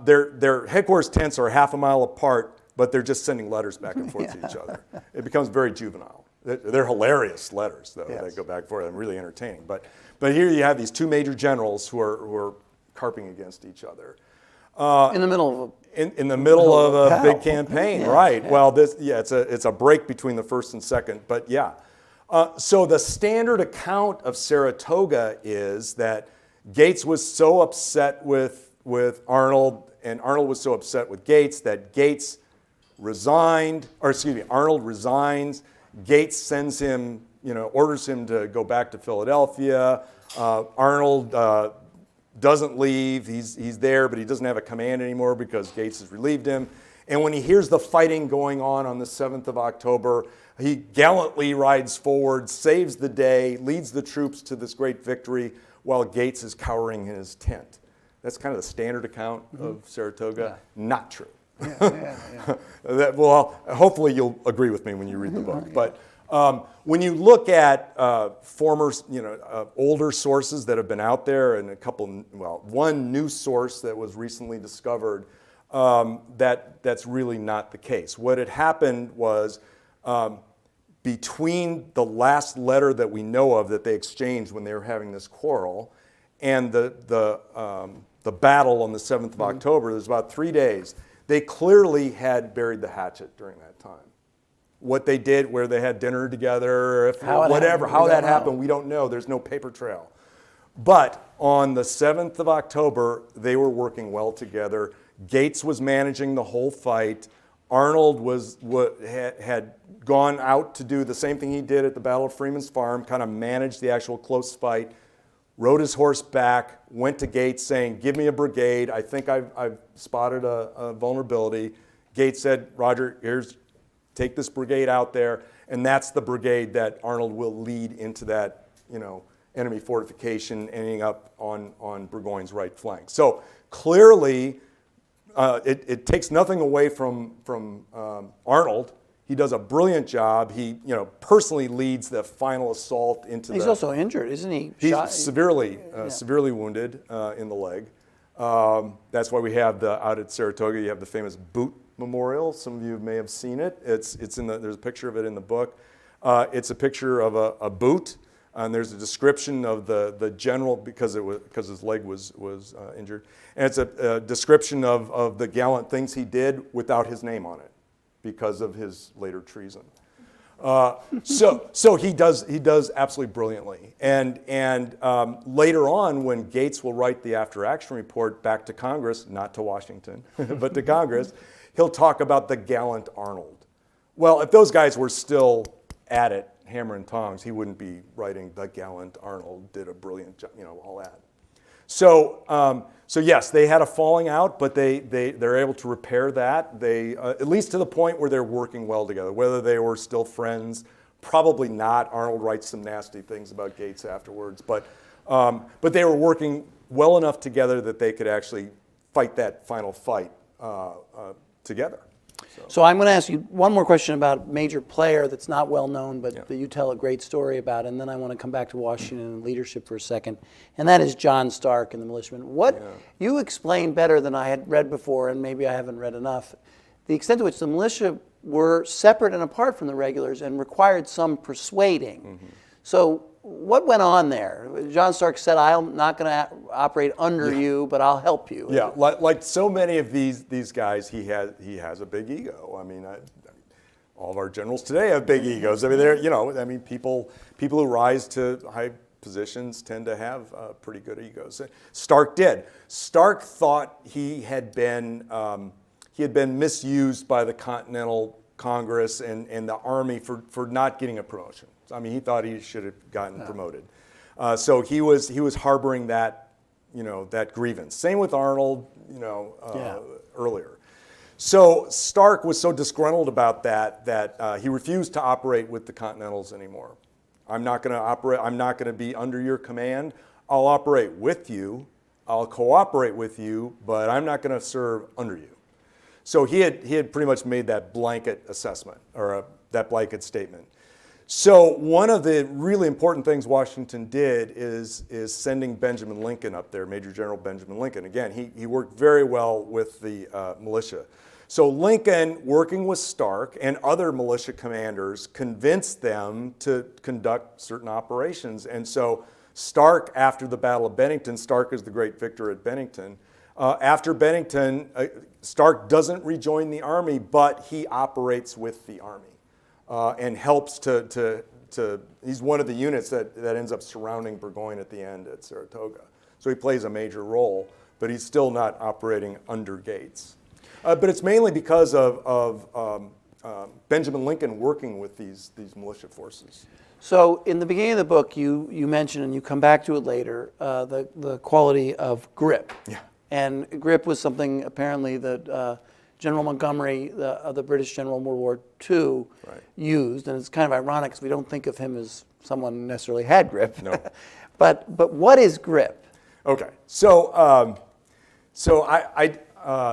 their headquarters tents are half a mile apart, but they're just sending letters back and forth to each other. It becomes very juvenile. They're hilarious letters, though. Yes. They go back and forth. They're really entertaining. But here you have these two major generals who are carping against each other. In the middle of in the middle of a big campaign, right? Yeah. Well, it's a break between the first and second, but yeah. So the standard account of Saratoga is that Gates was so upset with Arnold, and Arnold was so upset with Gates that Arnold resigns. Gates sends him, orders him to go back to Philadelphia. Arnold doesn't leave. He's there, but he doesn't have a command anymore because Gates has relieved him. And when he hears the fighting going on the 7th of October, he gallantly rides forward, saves the day, leads the troops to this great victory while Gates is cowering in his tent. That's kind of the standard account of Saratoga. Not true. Hopefully you'll agree with me when you read the book. But when you look at former, older sources that have been out there, and one new source that was recently discovered, that's really not the case. What had happened was between the last letter that we know of that they exchanged when they were having this quarrel and the battle on the 7th of October, there's about 3 days. They clearly had buried the hatchet during that time. What they did, where they had dinner together, how that happened, we don't know. There's no paper trail. But on the 7th of October, they were working well together. Gates was managing the whole fight. Arnold had gone out to do the same thing he did at the Battle of Freeman's Farm, kind of managed the actual close fight, rode his horse back, went to Gates saying, give me a brigade. I think I've spotted a vulnerability. Gates said, Roger, take this brigade out there. And that's the brigade that Arnold will lead into that, enemy fortification, ending up on Burgoyne's right flank. So clearly, it takes nothing away from Arnold. He does a brilliant job. He, personally leads the final assault into He's also injured, isn't he? He's severely wounded in the leg. That's why we have out at Saratoga, you have the famous boot memorial. Some of you may have seen it. There's a picture of it in the book. It's a picture of a boot, and there's a description of the general because his leg was injured, and it's a description of the gallant things he did without his name on it, because of his later treason. So he does absolutely brilliantly. And later on, when Gates will write the after-action report back to Congress, not to Washington, but to Congress, he'll talk about the gallant Arnold. Well, if those guys were still at it, hammer and tongs, he wouldn't be writing the gallant Arnold did a brilliant job, all that. So yes, they had a falling out, but they're able to repair that. They at least to the point where they're working well together. Whether they were still friends, probably not. Arnold writes some nasty things about Gates afterwards, but they were working well enough together that they could actually fight that final fight together. So I'm going to ask you one more question about a major player that's not well known, but that you tell a great story about, and then I want to come back to Washington and leadership for a second, and that is John Stark and the militiamen. You explained better than I had read before, and maybe I haven't read enough, the extent to which the militia were separate and apart from the regulars and required some persuading. So what went on there? John Stark said, I'm not going to operate under you, but I'll help you. Yeah, like so many of these guys, he has a big ego. I mean, all of our generals today have big egos. I mean, people who rise to high positions tend to have pretty good egos. Stark did. Stark thought he had been misused by the Continental Congress and the Army for not getting a promotion. I mean, he thought he should have gotten promoted. So he was harboring that, that grievance. Same with Arnold, earlier. So Stark was so disgruntled about that he refused to operate with the Continentals anymore. I'm not going to operate. I'm not going to be under your command. I'll operate with you. I'll cooperate with you, but I'm not going to serve under you. So he had pretty much made that blanket assessment or that blanket statement. So one of the really important things Washington did is sending Benjamin Lincoln up there, Major General Benjamin Lincoln. Again, he worked very well with the militia. So Lincoln, working with Stark and other militia commanders, convinced them to conduct certain operations. And so Stark, after the Battle of Bennington, Stark is the great victor at Bennington. After Bennington, Stark doesn't rejoin the Army, but he operates with the Army. And helps to he's one of the units that ends up surrounding Burgoyne at the end at Saratoga. So he plays a major role, but he's still not operating under Gates. But it's mainly because of Benjamin Lincoln working with these militia forces. So in the beginning of the book, you mentioned, and you come back to it later, the quality of grip. Yeah. And grip was something apparently that General Montgomery, the British general in World War II, used, and it's kind of ironic because we don't think of him as someone who necessarily had grip. No. but what is grip? Okay, so So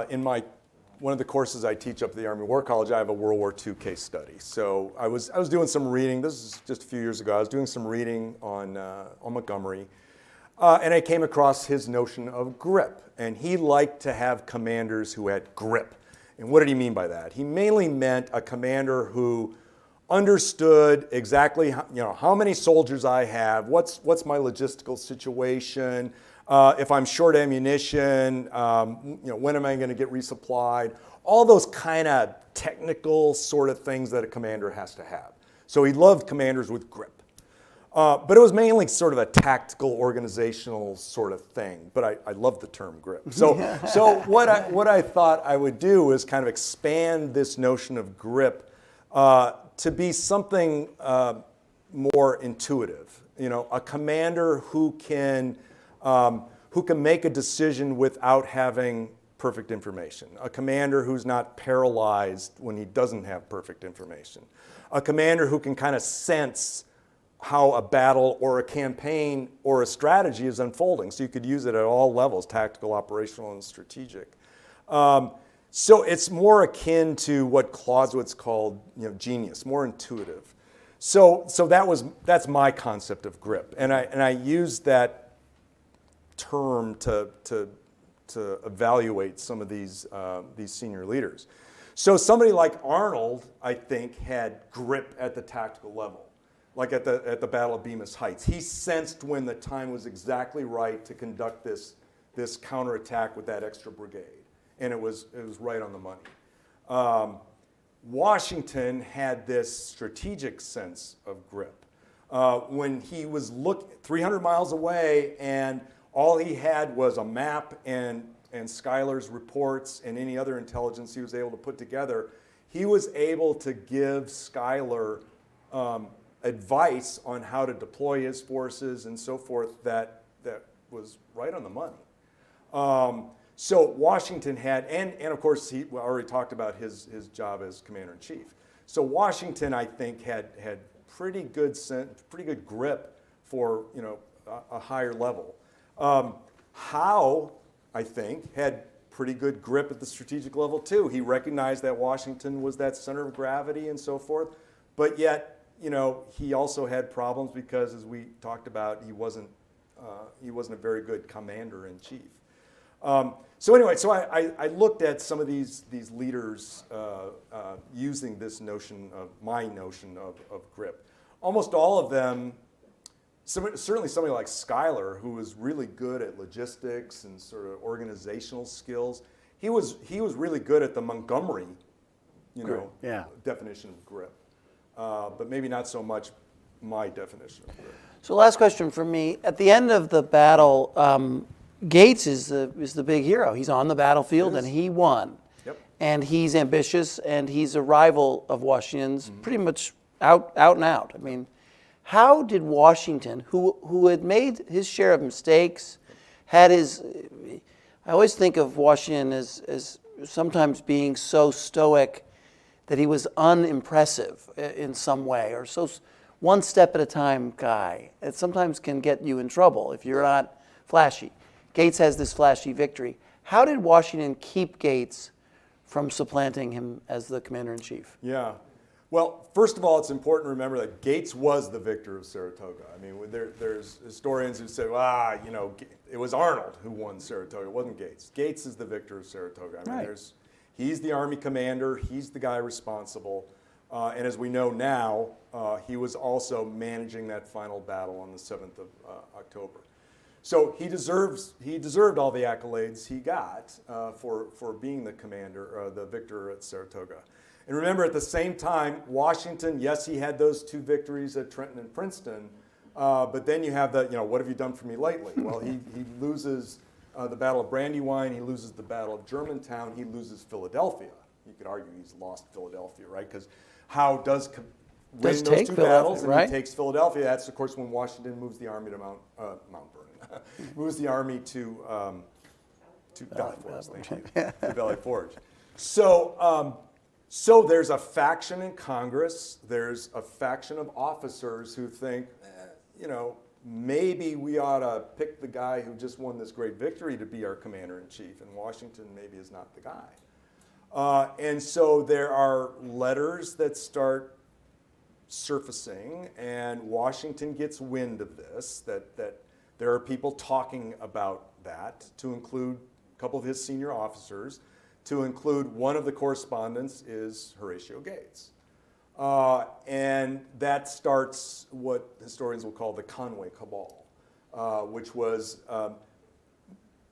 in one of the courses I teach up at the Army War College, I have a World War II case study. So I was doing some reading. This is just a few years ago. I was doing some reading on Montgomery, and I came across his notion of grip. And he liked to have commanders who had grip. And what did he mean by that? He mainly meant a commander who understood exactly how many soldiers I have, what's my logistical situation, if I'm short ammunition, when am I going to get resupplied, all those kind of technical sort of things that a commander has to have. So he loved commanders with grip. But it was mainly sort of a tactical, organizational sort of thing. But I love the term grip. So what I thought I would do was kind of expand this notion of grip to be something more intuitive. A commander who can make a decision without having perfect information. A commander who's not paralyzed when he doesn't have perfect information. A commander who can kind of sense how a battle or a campaign or a strategy is unfolding. So you could use it at all levels, tactical, operational, and strategic. So it's more akin to what Clausewitz called genius, more intuitive. So that's my concept of grip. And I use that term to evaluate some of these senior leaders. So somebody like Arnold, I think, had grip at the tactical level. Like at the Battle of Bemis Heights. He sensed when the time was exactly right to conduct this counterattack with that extra brigade. And it was right on the money. Washington had this strategic sense of grip. When he was 300 miles away and all he had was a map and Schuyler's reports and any other intelligence he was able to put together, he was able to give Schuyler advice on how to deploy his forces and so forth that was right on the money. So Washington had, and of course he already talked about his job as commander-in-chief. So Washington, I think, had pretty good grip for a higher level. Howe, I think, had pretty good grip at the strategic level too. He recognized that Washington was that center of gravity and so forth, but yet he also had problems because, as we talked about, he wasn't a very good commander-in-chief. So anyway, I looked at some of these leaders using this notion of my notion of grip. Almost all of them, certainly somebody like Schuyler, who was really good at logistics and sort of organizational skills, he was really good at the Montgomery, definition of grip. But maybe not so much my definition of grip. So last question for me. At the end of the battle, Gates is the big hero. He's on the battlefield and he won. Yep. And he's ambitious and he's a rival of Washington's, pretty much out and out. I mean, how did Washington, who had made his share of mistakes, I always think of Washington as sometimes being so stoic that he was unimpressive in some way, or so one step at a time guy. It sometimes can get you in trouble if you're not flashy. Gates has this flashy victory. How did Washington keep Gates from supplanting him as the commander-in-chief? Yeah. Well, first of all, it's important to remember that Gates was the victor of Saratoga. I mean, there's historians who say, it was Arnold who won Saratoga. It wasn't Gates. Gates is the victor of Saratoga. I mean, Right. He's the Army commander. He's the guy responsible. And as we know now, he was also managing that final battle on the 7th of October. So he deserved all the accolades he got for being the commander, the victor at Saratoga. And remember, at the same time, Washington, yes, he had those 2 victories at Trenton and Princeton, but then you have what have you done for me lately? Well, he loses the Battle of Brandywine, he loses the Battle of Germantown, he loses Philadelphia. You could argue he's lost Philadelphia, right? Because Howe does win those 2 battles, and right? He takes Philadelphia. That's, of course, when Washington moves the army to Mount Vernon, moves the army to Valley Forge. To Valley Forge. So there's a faction in Congress. There's a faction of officers who think, maybe we ought to pick the guy who just won this great victory to be our commander-in-chief, and Washington maybe is not the guy. And so there are letters that start surfacing, and Washington gets wind of this, that there are people talking about that, to include a couple of his senior officers, to include one of the correspondents is Horatio Gates. And that starts what historians will call the Conway Cabal, which was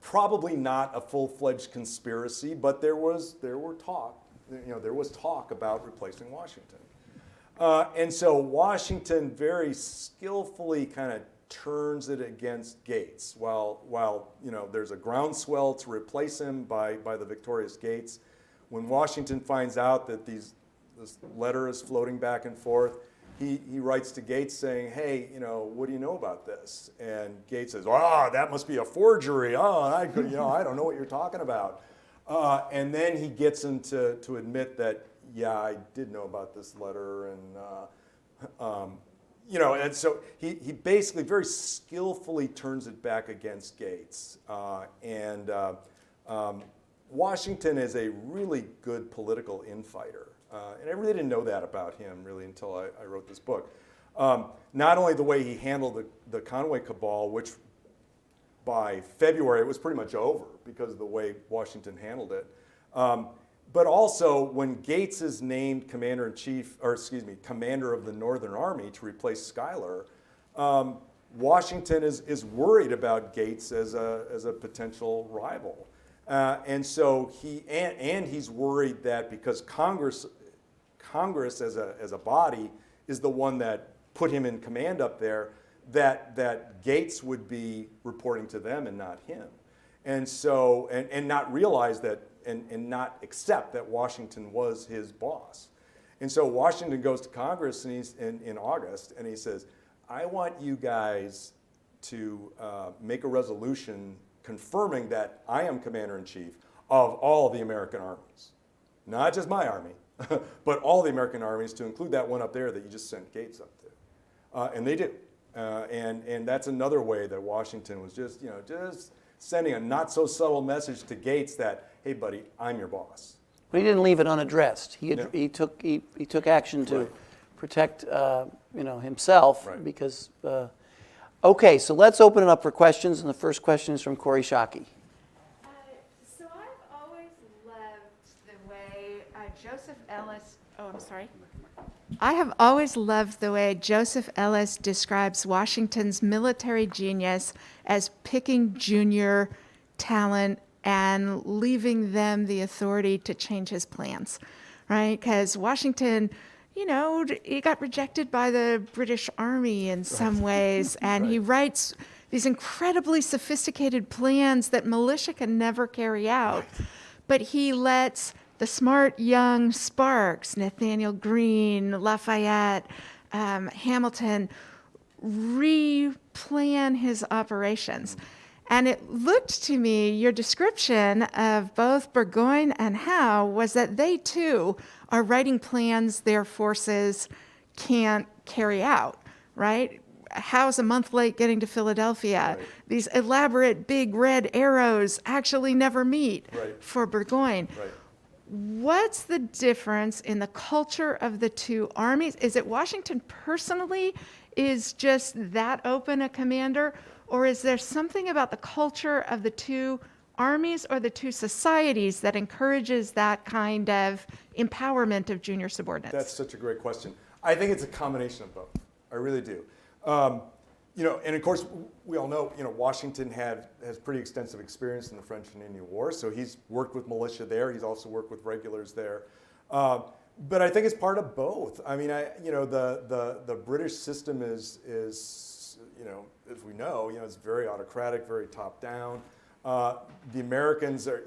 probably not a full-fledged conspiracy, but there was talk about replacing Washington. And so Washington very skillfully kind of turns it against Gates. While there's a groundswell to replace him by the victorious Gates, when Washington finds out that this letter is floating back and forth, he writes to Gates saying, hey, what do you know about this? And Gates says, that must be a forgery. I don't know what you're talking about. And then he gets him to admit that, yeah, I did know about this letter, and so he basically very skillfully turns it back against Gates. Washington is a really good political infighter. And I really didn't know that about him really until I wrote this book. Not only the way he handled the Conway Cabal, which by February it was pretty much over because of the way Washington handled it, but also when Gates is named commander of the Northern Army to replace Schuyler, Washington is worried about Gates as a potential rival. And so he's worried that because Congress as a body is the one that put him in command up there, that Gates would be reporting to them and not him. And so, and not realize that, and not accept that Washington was his boss. And so Washington goes to Congress in August, and he says, I want you guys to make a resolution confirming that I am commander-in-chief of all the American armies. Not just my army, but all the American armies, to include that one up there that you just sent Gates up to. And they do. And that's another way that Washington was just sending a not-so-subtle message to Gates that, hey, buddy, I'm your boss. But he didn't leave it unaddressed. He took action to protect himself, because. Okay, so let's open it up for questions, and the first question is from Corey Shockey. So I've always loved the way Joseph Ellis. Oh, I'm sorry. I have always loved the way Joseph Ellis describes Washington's military genius as picking junior talent and leaving them the authority to change his plans, right? Because Washington, he got rejected by the British Army in some ways, and he writes these incredibly sophisticated plans that militia can never carry out. But he lets the smart young sparks, Nathaniel Greene, Lafayette, Hamilton, replan his operations. And it looked to me, your description of both Burgoyne and Howe was that they too are writing plans their forces can't carry out, right? Howe's a month late getting to Philadelphia. Right. These elaborate big red arrows actually never meet for Burgoyne. Right. What's the difference in the culture of the two armies? Is it Washington personally is just that open a commander, or is there something about the culture of the two armies or the two societies that encourages that kind of empowerment of junior subordinates? That's such a great question. I think it's a combination of both. I really do. And of course, we all know, Washington has pretty extensive experience in the French and Indian War, so he's worked with militia there. He's also worked with regulars there. But I think it's part of both. I mean, the British system is as we know, it's very autocratic, very top-down. The Americans are,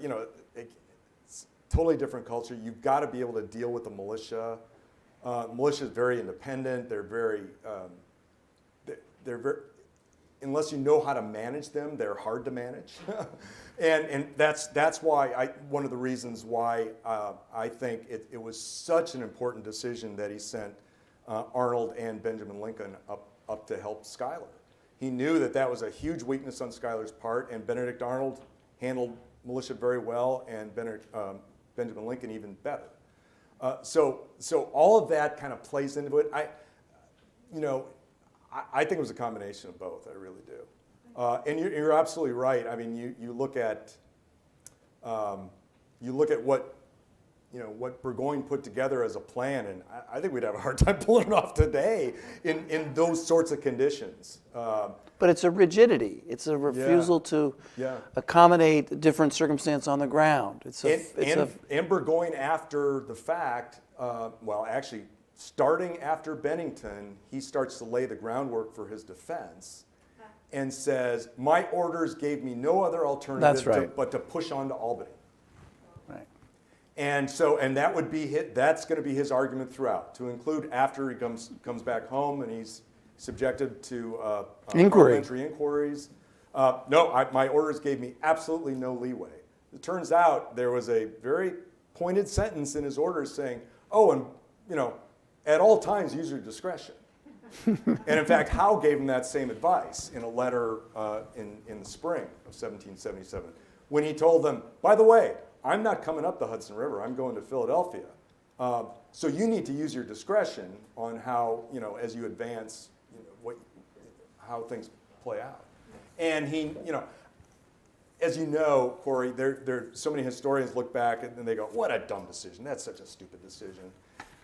it's totally different culture. You've got to be able to deal with the militia. Militia is very independent. They're very, unless you know how to manage them, they're hard to manage. and that's why one of the reasons why I think it was such an important decision that he sent Arnold and Benjamin Lincoln up to help Schuyler. He knew that that was a huge weakness on Schuyler's part, and Benedict Arnold handled militia very well, and Benjamin Lincoln even better. So all of that kind of plays into it. I think it was a combination of both. I really do. And you're absolutely right. I mean, you look at what Burgoyne put together as a plan, and I think we'd have a hard time pulling it off today in those sorts of conditions. But it's a rigidity. It's a refusal to accommodate different circumstance on the ground. And Burgoyne, after the fact, actually, starting after Bennington, he starts to lay the groundwork for his defense and says, my orders gave me no other alternative but to push on to Albany. Right. And that would be that's going to be his argument throughout, to include after he comes back home and he's subjected to parliamentary inquiries. My orders gave me absolutely no leeway. It turns out there was a very pointed sentence in his orders saying, at all times use your discretion. And in fact, Howe gave him that same advice in a letter in the spring of 1777, when he told them, by the way, I'm not coming up the Hudson River, I'm going to Philadelphia. So you need to use your discretion on how, as you advance, how things play out. And he, as you know, Corey, there so many historians look back and they go, what a dumb decision, that's such a stupid decision.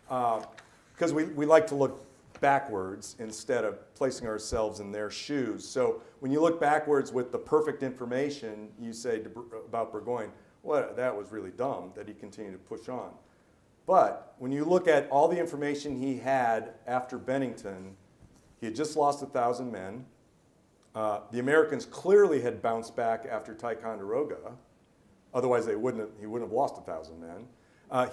Because we like to look backwards instead of placing ourselves in their shoes. So when you look backwards with the perfect information, you say about Burgoyne, that was really dumb that he continued to push on. But when you look at all the information he had after Bennington, he had just lost 1,000 men. The Americans clearly had bounced back after Ticonderoga. Otherwise, he wouldn't have lost 1,000 men.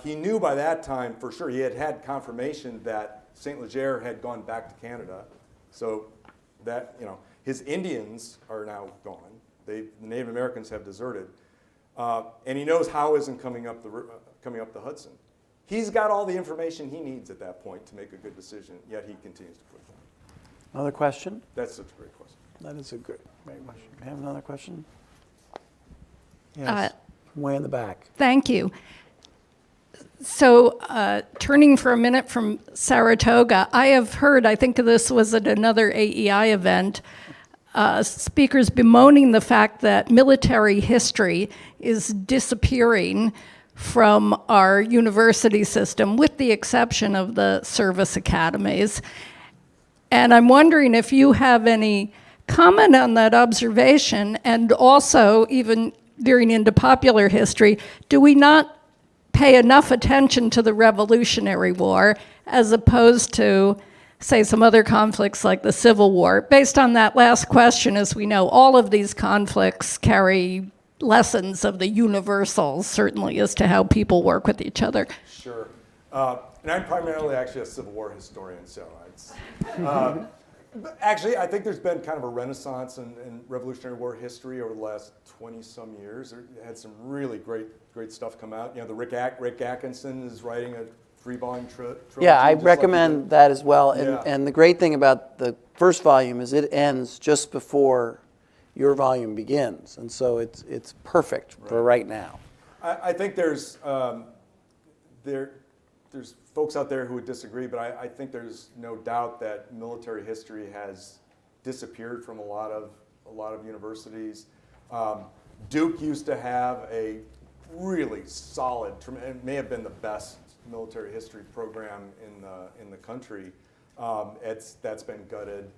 He knew by that time, for sure, he had confirmation that St. Leger had gone back to Canada. So that, his Indians are now gone. The Native Americans have deserted. And he knows Howe isn't coming up the Hudson. He's got all the information he needs at that point to make a good decision, yet he continues to push on. Another question? That's such a great question. That is a great question. Do you have another question? Yes, way in the back. Thank you. So turning for a minute from Saratoga, I have heard, I think this was at another AEI event, speakers bemoaning the fact that military history is disappearing from our university system, with the exception of the service academies. And I'm wondering if you have any comment on that observation, and also, even veering into popular history, do we not pay enough attention to the Revolutionary War as opposed to, say, some other conflicts like the Civil War? Based on that last question, as we know, all of these conflicts carry lessons of the universals, certainly, as to how people work with each other. Sure. And I'm primarily actually a Civil War historian, so it's... Actually, I think there's been kind of a renaissance in Revolutionary War history over the last 20-some years. There had some really great stuff come out. The Rick Atkinson is writing a 3-volume trilogy. Yeah, I recommend that as well. And the great thing about the first volume is it ends just before your volume begins, and so it's perfect for right now. I think there's folks out there who would disagree, but I think there's no doubt that military history has disappeared from a lot of universities. Duke used to have a really solid, it may have been the best military history program in the country. That's been gutted.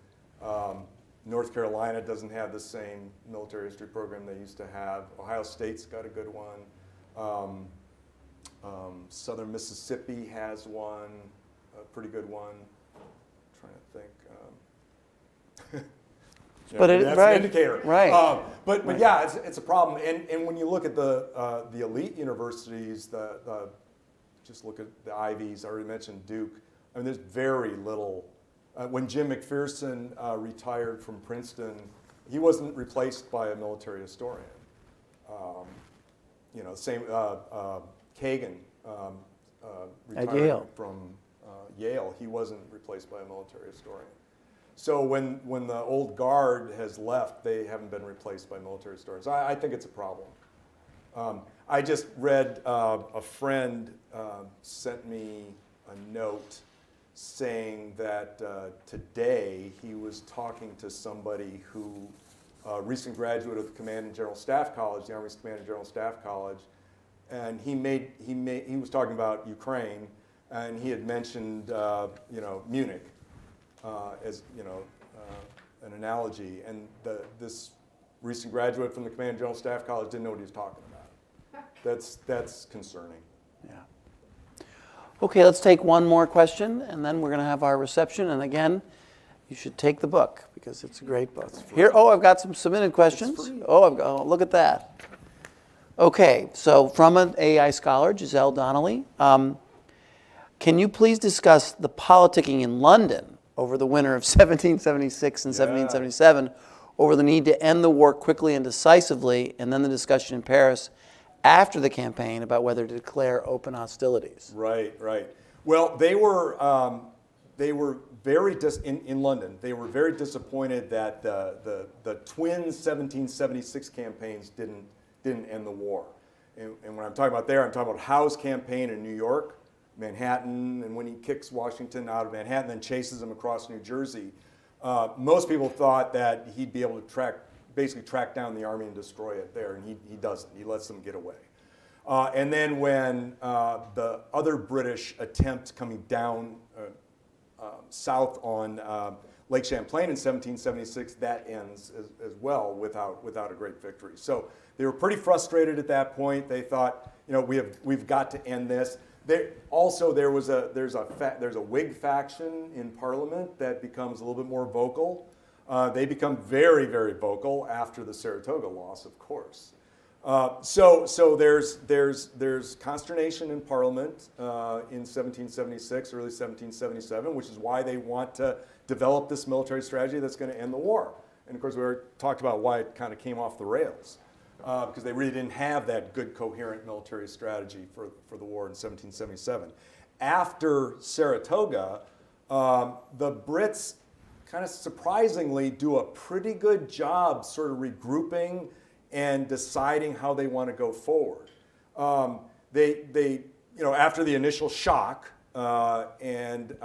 North Carolina doesn't have the same military history program they used to have. Ohio State's got a good one. Southern Mississippi has one, a pretty good one. I'm trying to think. But that's right, an indicator. Right. But yeah, it's a problem. And when you look at the elite universities, just look at the Ivies. I already mentioned Duke. I mean, there's very little. When Jim McPherson retired from Princeton, he wasn't replaced by a military historian. Same. Kagan retired Yale. from Yale. He wasn't replaced by a military historian. So when the old guard has left, they haven't been replaced by military historians. I think it's a problem. I just read a friend sent me a note saying that today he was talking to somebody who, recent graduate of the Command and General Staff College, the Army's Command and General Staff College, and he was talking about Ukraine, and he had mentioned Munich as an analogy, and this recent graduate from the Command and General Staff College didn't know what he was talking about. That's concerning. Yeah. Okay, let's take one more question, and then we're going to have our reception. And again, you should take the book because it's a great book. Here, I've got some submitted questions. Look at that. Okay, so from an AI scholar, Giselle Donnelly, can you please discuss the politicking in London over the winter of 1776 and 1777, over the need to end the war quickly and decisively, and then the discussion in Paris after the campaign about whether to declare open hostilities? Right. Well, they were very in London. They were very disappointed that the twin 1776 campaigns didn't end the war. And when I'm talking about there, I'm talking about Howe's campaign in New York, Manhattan, and when he kicks Washington out of Manhattan, then chases him across New Jersey. Most people thought that he'd be able to basically track down the army and destroy it there, and he doesn't. He lets them get away. And then when the other British attempt coming down south on Lake Champlain in 1776, that ends as well without a great victory. So they were pretty frustrated at that point. They thought, we've got to end this. Also, there's a Whig faction in Parliament that becomes a little bit more vocal. They become very, very vocal after the Saratoga loss, of course. So there's consternation in Parliament in 1776, early 1777, which is why they want to develop this military strategy that's going to end the war. And of course, we already talked about why it kind of came off the rails, because they really didn't have that good, coherent military strategy for the war in 1777. After Saratoga, the Brits kind of surprisingly do a pretty good job sort of regrouping and deciding how they want to go forward. After the initial shock, and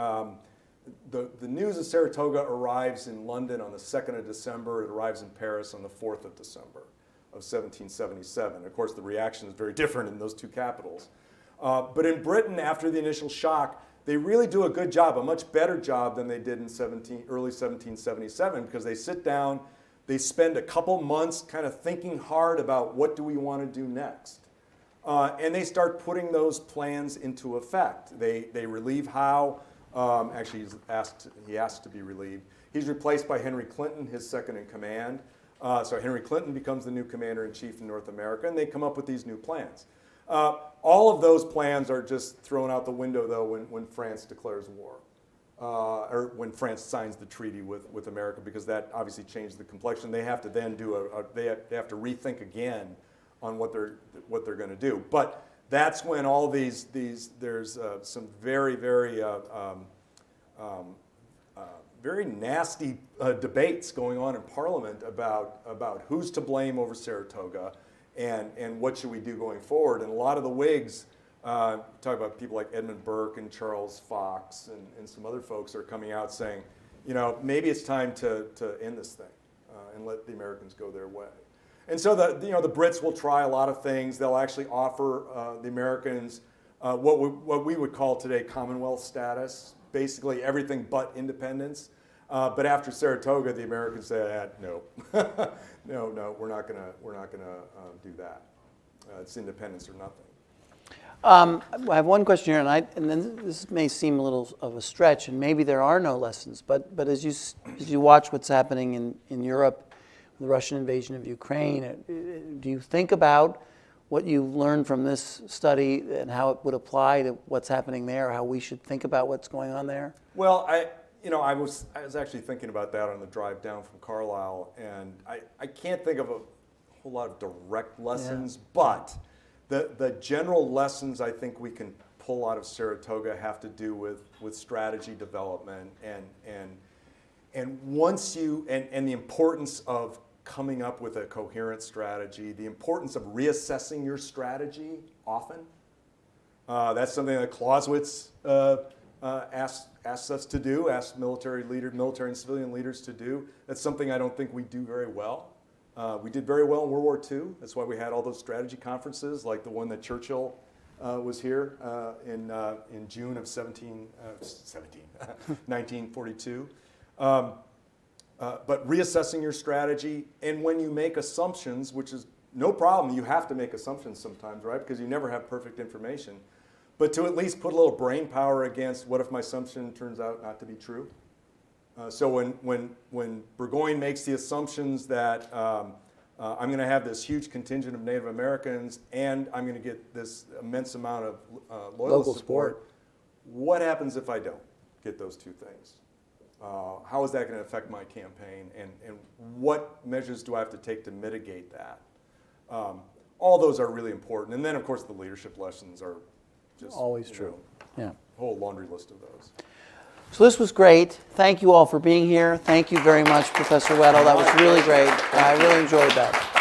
the news of Saratoga arrives in London on the 2nd of December. It arrives in Paris on the 4th of December of 1777. Of course, the reaction is very different in those two capitals. But in Britain, after the initial shock, they really do a good job, a much better job than they did in early 1777, because they sit down, they spend a couple months kind of thinking hard about what do we want to do next. And they start putting those plans into effect. They relieve Howe. Actually, he asked to be relieved. He's replaced by Henry Clinton, his second in command. So Henry Clinton becomes the new commander-in-chief in North America, and they come up with these new plans. All of those plans are just thrown out the window, though, when France declares war, or when France signs the treaty with America, because that obviously changed the complexion. They have to then they have to rethink again on what they're going to do. But that's when all there's some very, very very nasty debates going on in Parliament about who's to blame over Saratoga and what should we do going forward. And a lot of the Whigs, talk about people like Edmund Burke and Charles Fox and some other folks are coming out saying, maybe it's time to end this thing and let the Americans go their way. And so the Brits will try a lot of things. They'll actually offer the Americans what we would call today Commonwealth status, basically everything but independence. But after Saratoga, the Americans said, no, no, we're not gonna do that. It's independence or nothing. I have one question here, and then this may seem a little of a stretch, and maybe there are no lessons. But as you watch what's happening in Europe, the Russian invasion of Ukraine, do you think about what you've learned from this study and how it would apply to what's happening there, or how we should think about what's going on there? Well, I was actually thinking about that on the drive down from Carlisle, and I can't think of a whole lot of direct lessons, but the general lessons I think we can pull out of Saratoga have to do with strategy development and And once you, and the importance of coming up with a coherent strategy, the importance of reassessing your strategy often. That's something that Clausewitz asks us to do, asks military and civilian leaders to do. That's something I don't think we do very well. We did very well in World War II. That's why we had all those strategy conferences, like the one that Churchill was here in June of 1942. But reassessing your strategy, and when you make assumptions, which is no problem, you have to make assumptions sometimes, right? Because you never have perfect information. But to at least put a little brain power against what if my assumption turns out not to be true? So when Burgoyne makes the assumptions that I'm going to have this huge contingent of Native Americans and I'm going to get this immense amount of local support, what happens if I don't get those two things? How is that going to affect my campaign, and what measures do I have to take to mitigate that? All those are really important. And then, of course, the leadership lessons are just Always true. Yeah. a whole laundry list of those. So this was great. Thank you all for being here. Thank you very much, Professor Weddle. That was really great. I really enjoyed that.